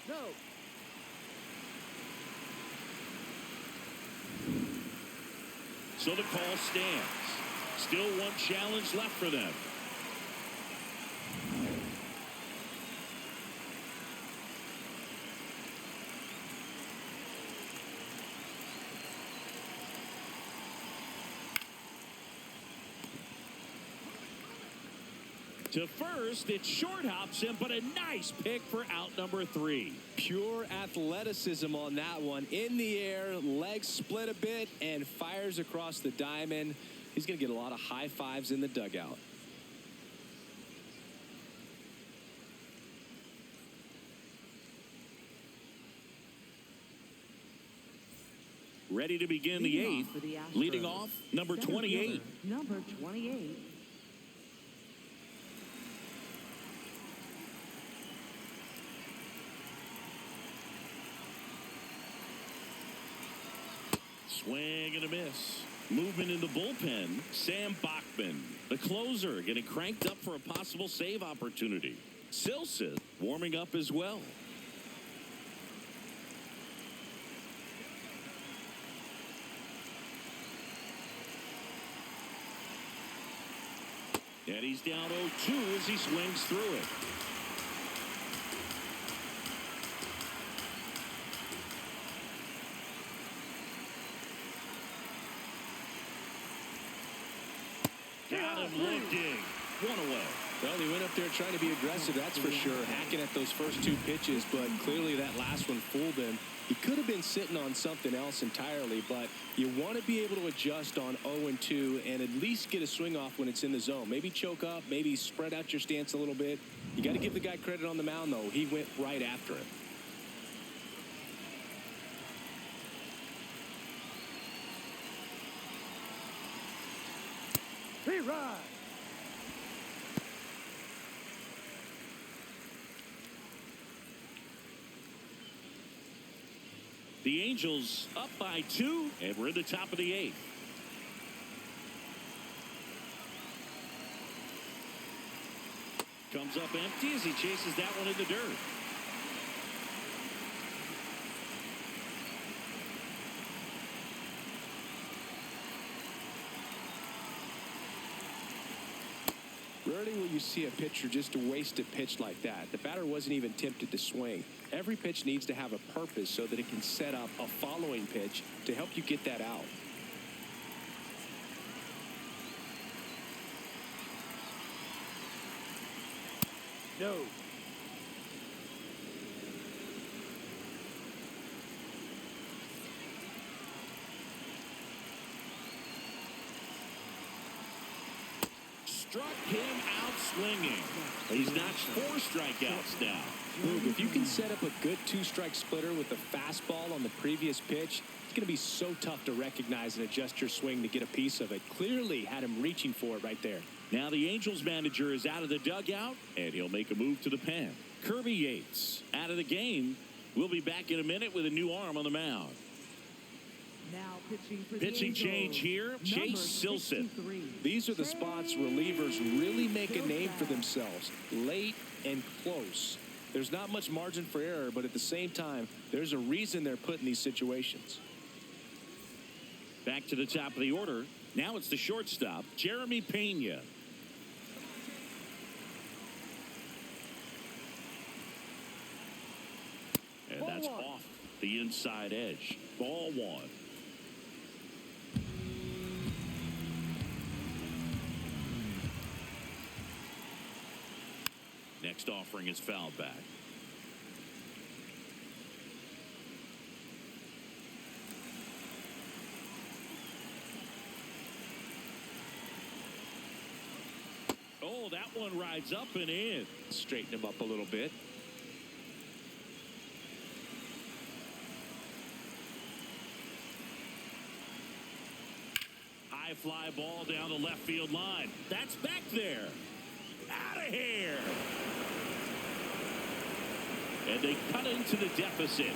[SPEAKER 4] No.
[SPEAKER 1] So the call stands. Still one challenge left for them. To first, it short hops him, but a nice pick for out number 3.
[SPEAKER 2] Pure athleticism on that one. In the air, legs split a bit, and fires across the diamond. He's going to get a lot of high fives in the dugout.
[SPEAKER 1] Ready to begin the 8th. Leading off, number 28.
[SPEAKER 5] Number 28.
[SPEAKER 1] Swing and a miss. Movement in the bullpen. Sam Bachman, the closer, getting cranked up for a possible save opportunity. Silseth warming up as well. And he's down 0-2 as he swings through it. Got him looking. One away.
[SPEAKER 2] Well, he went up there trying to be aggressive, that's for sure, hacking at those first 2 pitches, but clearly that last one fooled him. He could have been sitting on something else entirely, but you want to be able to adjust on 0-2 and at least get a swing off when it's in the zone. Maybe choke up, maybe spread out your stance a little bit. You got to give the guy credit on the mound, though. He went right after it.
[SPEAKER 4] He rides.
[SPEAKER 1] The Angels up by 2, and we're in the top of the 8th. Comes up empty as he chases that one in the dirt.
[SPEAKER 2] Rarely will you see a pitcher just waste a pitch like that. The batter wasn't even tempted to swing. Every pitch needs to have a purpose so that it can set up a following pitch to help you get that out.
[SPEAKER 4] No.
[SPEAKER 1] Struck him out swinging. He's notched 4 strikeouts now.
[SPEAKER 2] Boog, if you can set up a good 2-strike splitter with the fastball on the previous pitch, it's going to be so tough to recognize and adjust your swing to get a piece of it. Clearly had him reaching for it right there.
[SPEAKER 1] Now the Angels manager is out of the dugout, and he'll make a move to the pen. Kirby Yates out of the game. We'll be back in a minute with a new arm on the mound.
[SPEAKER 5] Now pitching for
[SPEAKER 1] Pitching
[SPEAKER 5] the
[SPEAKER 1] change here, Chase Silseth.
[SPEAKER 2] These are the spots relievers really make a name for themselves. Late and close. There's not much margin for error, but at the same time, there's a reason they're put in these situations.
[SPEAKER 1] Back to the top of the order. Now it's the shortstop, Jeremy Pena. And that's off the inside edge. Ball 1. Next offering is fouled back. Oh, that one rides up and in.
[SPEAKER 2] Straighten him up a little bit.
[SPEAKER 1] High fly ball down the left field line. That's back there. Out of here. And they cut into the deficit.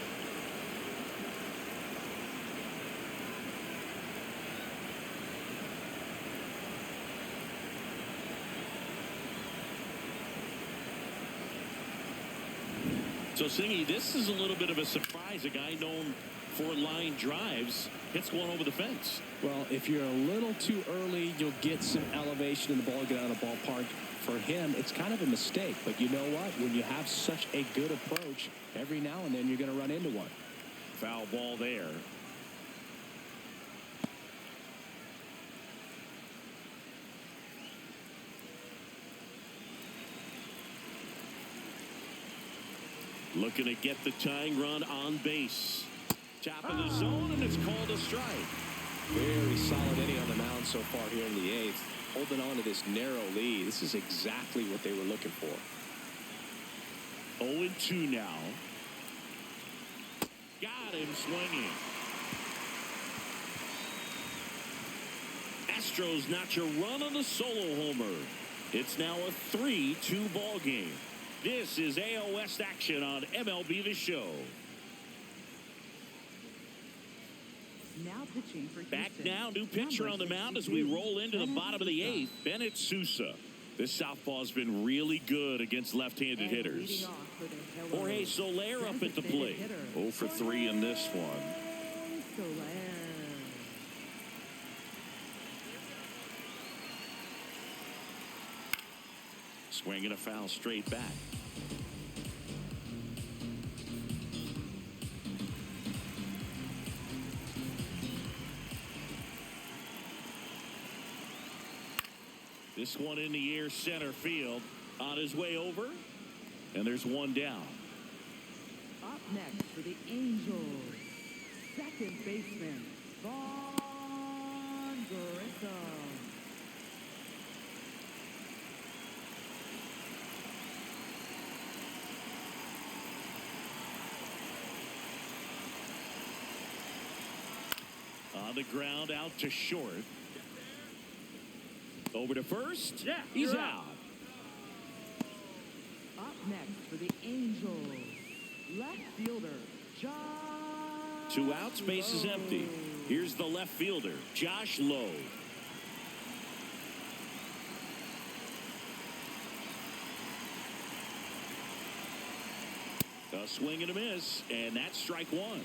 [SPEAKER 1] So, Singy, this is a little bit of a surprise. A guy known for line drives hits one over the fence.
[SPEAKER 2] Well, if you're a little too early, you'll get some elevation in the ball, get out of the ballpark. For him, it's kind of a mistake. But you know what? When you have such a good approach, every now and then you're going to run into one.
[SPEAKER 1] Foul ball there. Looking to get the tying run on base. Top of the zone, and it's called a strike.
[SPEAKER 2] Very solid inning on the mound so far here in the 8th. Holding on to this narrow lead. This is exactly what they were looking for.
[SPEAKER 1] 0-2 now. Got him swinging. Astros notch a run on the solo homer. It's now a 3-2 ball game. This is AL West action on MLB The Show.
[SPEAKER 5] Now pitching for
[SPEAKER 1] Back
[SPEAKER 5] Houston.
[SPEAKER 1] now, new pitcher on the mound as we roll into the bottom of the 8th. Bennett Sousa. This southpaw's been really good against left-handed hitters. Jorge Soler up at the plate. 0 for 3 in this one. Swinging a foul straight back. This one in the air, center field. On his way over. And there's one down.
[SPEAKER 5] Up next for the Angels, second baseman, Vaughn Grissom.
[SPEAKER 1] On the ground, out to short. Over to first.
[SPEAKER 4] Yeah,
[SPEAKER 1] he's
[SPEAKER 4] you're
[SPEAKER 1] out.
[SPEAKER 5] Up next for the Angels, left fielder, Josh
[SPEAKER 1] 2 outs, base is empty. Here's the left fielder, Josh Lowe. A swing and a miss, and that's strike 1.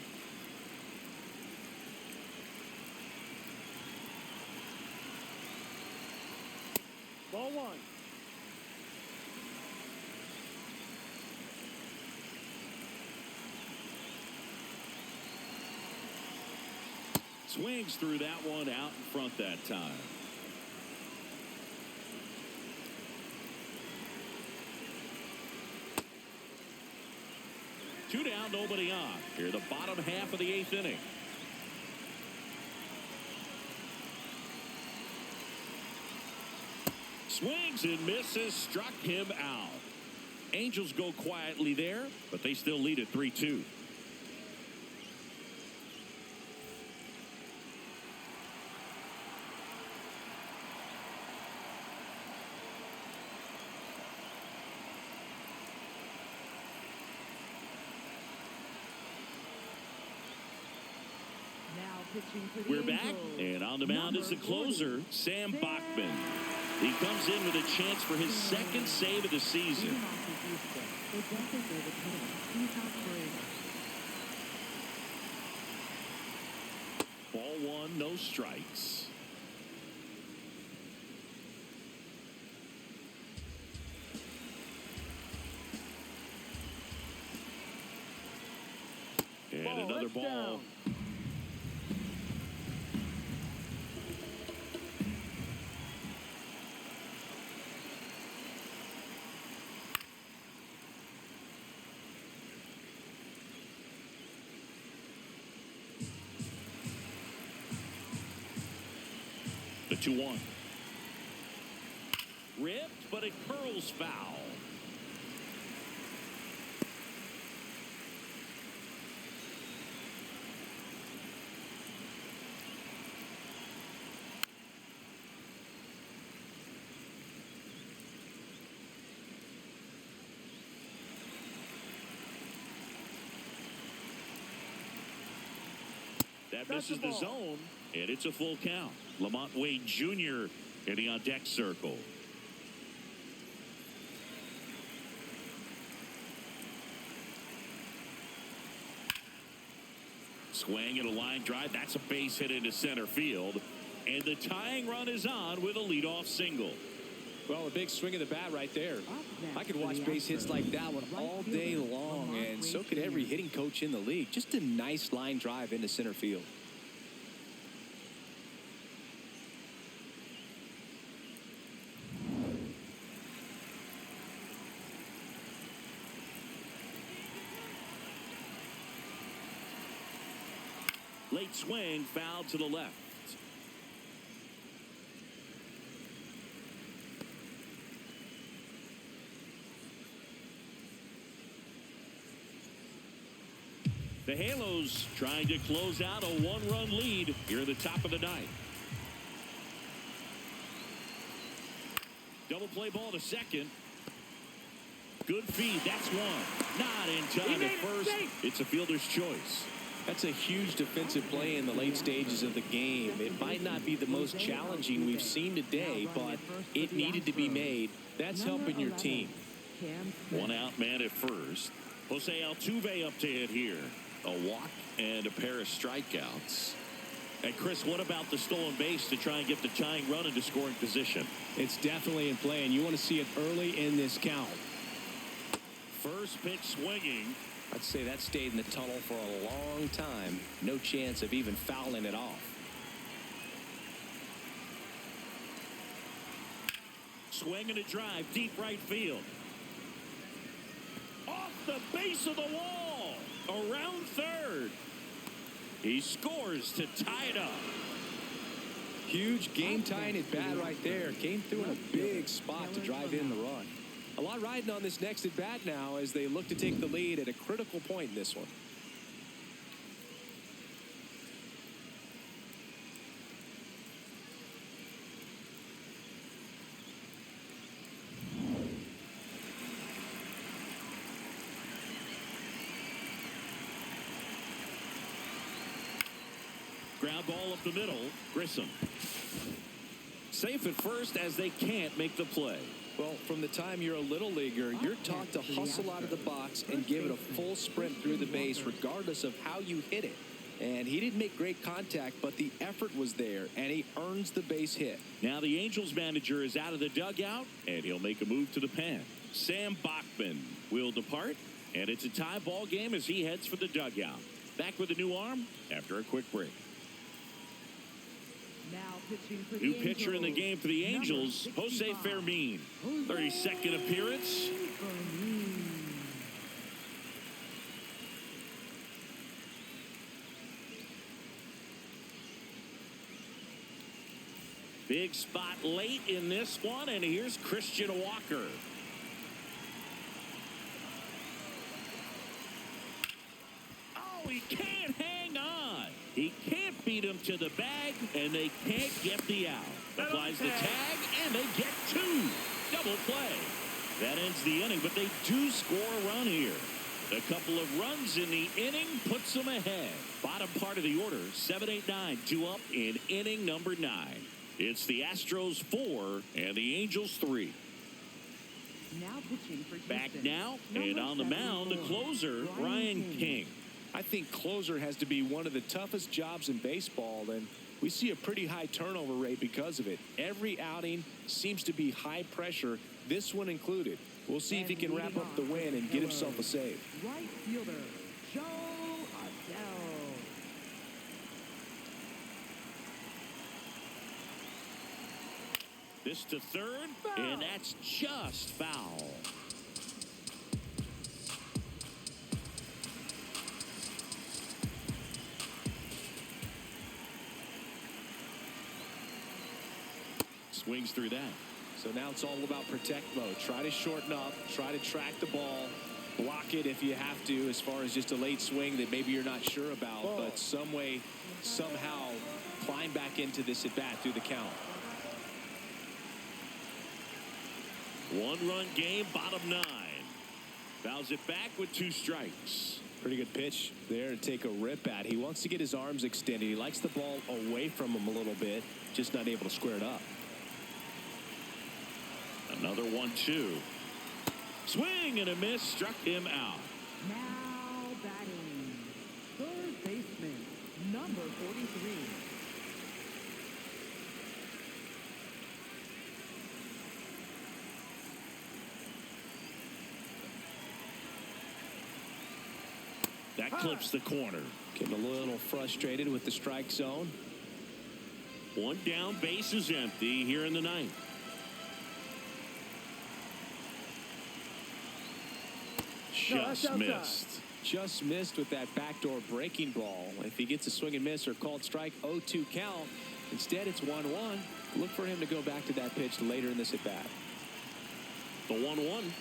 [SPEAKER 4] Ball 1.
[SPEAKER 1] Swings through that one out in front that time. 2 down, nobody on. Here, the bottom half of the 8th inning. Swings and misses, struck him out. Angels go quietly there, but they still lead at 3-2.
[SPEAKER 5] Now pitching for the
[SPEAKER 1] We're back,
[SPEAKER 5] Angels,
[SPEAKER 1] and on the mound is the
[SPEAKER 5] number
[SPEAKER 1] closer,
[SPEAKER 5] 40,
[SPEAKER 1] Sam Bachman. He comes in with a chance for his second save of the season.
[SPEAKER 5] Leading off is Houston. They don't deserve a total. He's not great.
[SPEAKER 1] Ball 1, no strikes. And another ball.
[SPEAKER 4] Down.
[SPEAKER 1] The 2-1. Ripped, but it curls foul. That misses the zone, and it's a full count. Lamont Wade Jr. in the on-deck circle. Swing and a line drive. That's a base hit into center field. And the tying run is on with a leadoff single.
[SPEAKER 2] Well, a big swing of the bat right there. I could watch base hits like that one all day long, and so could every hitting coach in the league. Just a nice line drive into center field.
[SPEAKER 1] Late swing, foul to the left. The Halos trying to close out a 1-run lead here at the top of the ninth. Double play ball to second. Good feed. That's one. Not in time at first. It's a fielder's choice.
[SPEAKER 2] That's a huge defensive play in the late stages of the game. It might not be the most challenging we've seen today, but it needed to be made. That's helping your team.
[SPEAKER 1] One out man at first. Jose Altuve up to hit here. A walk and a pair of strikeouts. And Chris, what about the stolen base to try and get the tying run into scoring position?
[SPEAKER 3] It's definitely in play, and you want to see it early in this count.
[SPEAKER 1] First pitch swinging.
[SPEAKER 2] I'd say that stayed in the tunnel for a long time. No chance of even fouling it off.
[SPEAKER 1] Swing and a drive, deep right field. Off the base of the wall. Around third. He scores to tie it up.
[SPEAKER 2] Huge game-tying at bat right there. Came through in a big spot to drive in the run. A lot riding on this next at bat now as they look to take the lead at a critical point in this one.
[SPEAKER 1] Ground ball up the middle. Grissom. Safe at first as they can't make the play.
[SPEAKER 2] Well, from the time you're a little leaguer, you're taught to hustle out of the box and give it a full sprint through the base regardless of how you hit it. And he didn't make great contact, but the effort was there, and he earns the base hit.
[SPEAKER 1] Now the Angels manager is out of the dugout, and he'll make a move to the pen. Sam Bachman will depart, and it's a tie ball game as he heads for the dugout. Back with a new arm after a quick break.
[SPEAKER 5] Now pitching for
[SPEAKER 1] New
[SPEAKER 5] the
[SPEAKER 1] pitcher in the
[SPEAKER 5] Angels,
[SPEAKER 1] game for the Angels,
[SPEAKER 5] number
[SPEAKER 1] Jose
[SPEAKER 5] 65.
[SPEAKER 1] Fermin. 32nd appearance.
[SPEAKER 5] Fermin.
[SPEAKER 1] Big spot late in this one, and here's Christian Walker. Oh, he can't hang on. He can't beat him to the bag, and they can't get the out. Applies the tag, and they get two. Double play. That ends the inning, but they do score a run here. A couple of runs in the inning puts them ahead. Bottom part of the order, 7-8-9, 2 up in inning number 9. It's the Astros 4 and the Angels 3.
[SPEAKER 5] Now pitching for
[SPEAKER 1] Back
[SPEAKER 5] Houston.
[SPEAKER 1] now, and on the mound, the closer, Ryan King.
[SPEAKER 2] I think closer has to be one of the toughest jobs in baseball, and we see a pretty high turnover rate because of it. Every outing seems to be high pressure, this one included. We'll see if he can wrap up the win and get himself a save.
[SPEAKER 5] Right fielder, Joe Adele.
[SPEAKER 1] This to third, and that's just foul. Swings through that.
[SPEAKER 2] So now it's all about protect mode. Try to shorten up, try to track the ball, block it if you have to, as far as just a late swing that maybe you're not sure about, but some way, somehow climb back into this at bat through the count.
[SPEAKER 1] One-run game, bottom 9. Fouls it back with 2 strikes.
[SPEAKER 2] Pretty good pitch there to take a rip at. He wants to get his arms extended. He likes the ball away from him a little bit, just not able to square it up.
[SPEAKER 1] Another 1-2. Swing and a miss, struck him out.
[SPEAKER 5] Now batting, third baseman, number 43.
[SPEAKER 1] That clips the corner.
[SPEAKER 2] Getting a little frustrated with the strike zone.
[SPEAKER 1] One down, base is empty here in the 9th. Just missed.
[SPEAKER 2] Just missed with that backdoor breaking ball. If he gets a swing and miss or called strike, 0-2 count. Instead, it's 1-1. Look for him to go back to that pitch later in this at bat.
[SPEAKER 1] The 1-1.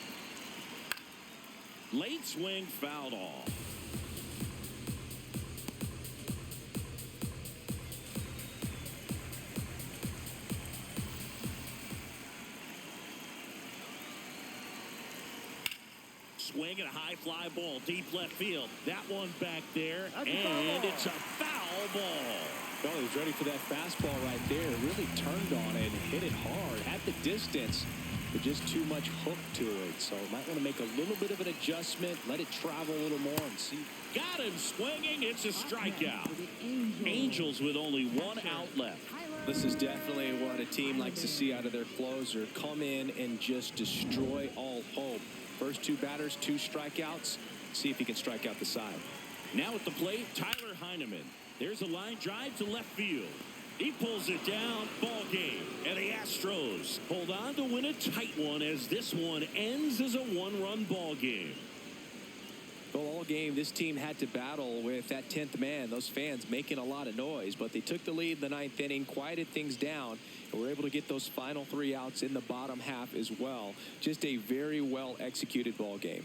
[SPEAKER 1] Late swing, fouled off. Swing and a high fly ball, deep left field. That one back there, and it's a foul ball.
[SPEAKER 2] Well, he's ready for that fastball right there. Really turned on it and hit it hard. At the distance, but just too much hook to it. So might want to make a little bit of an adjustment, let it travel a little more and see.
[SPEAKER 1] Got him swinging. It's a strikeout. Angels with only 1 out left.
[SPEAKER 2] This is definitely what a team likes to see out of their closer. Come in and just destroy all hope. First 2 batters, 2 strikeouts. See if he can strike out the side.
[SPEAKER 1] Now at the plate, Tyler Heineman. There's a line drive to left field. He pulls it down, ball game. And the Astros hold on to win a tight one as this one ends as a 1-run ball game.
[SPEAKER 2] Well, all game, this team had to battle with that 10th man. Those fans making a lot of noise, but they took the lead in the 9th inning, quieted things down, and were able to get those final 3 outs in the bottom half as well. Just a very well executed ball game.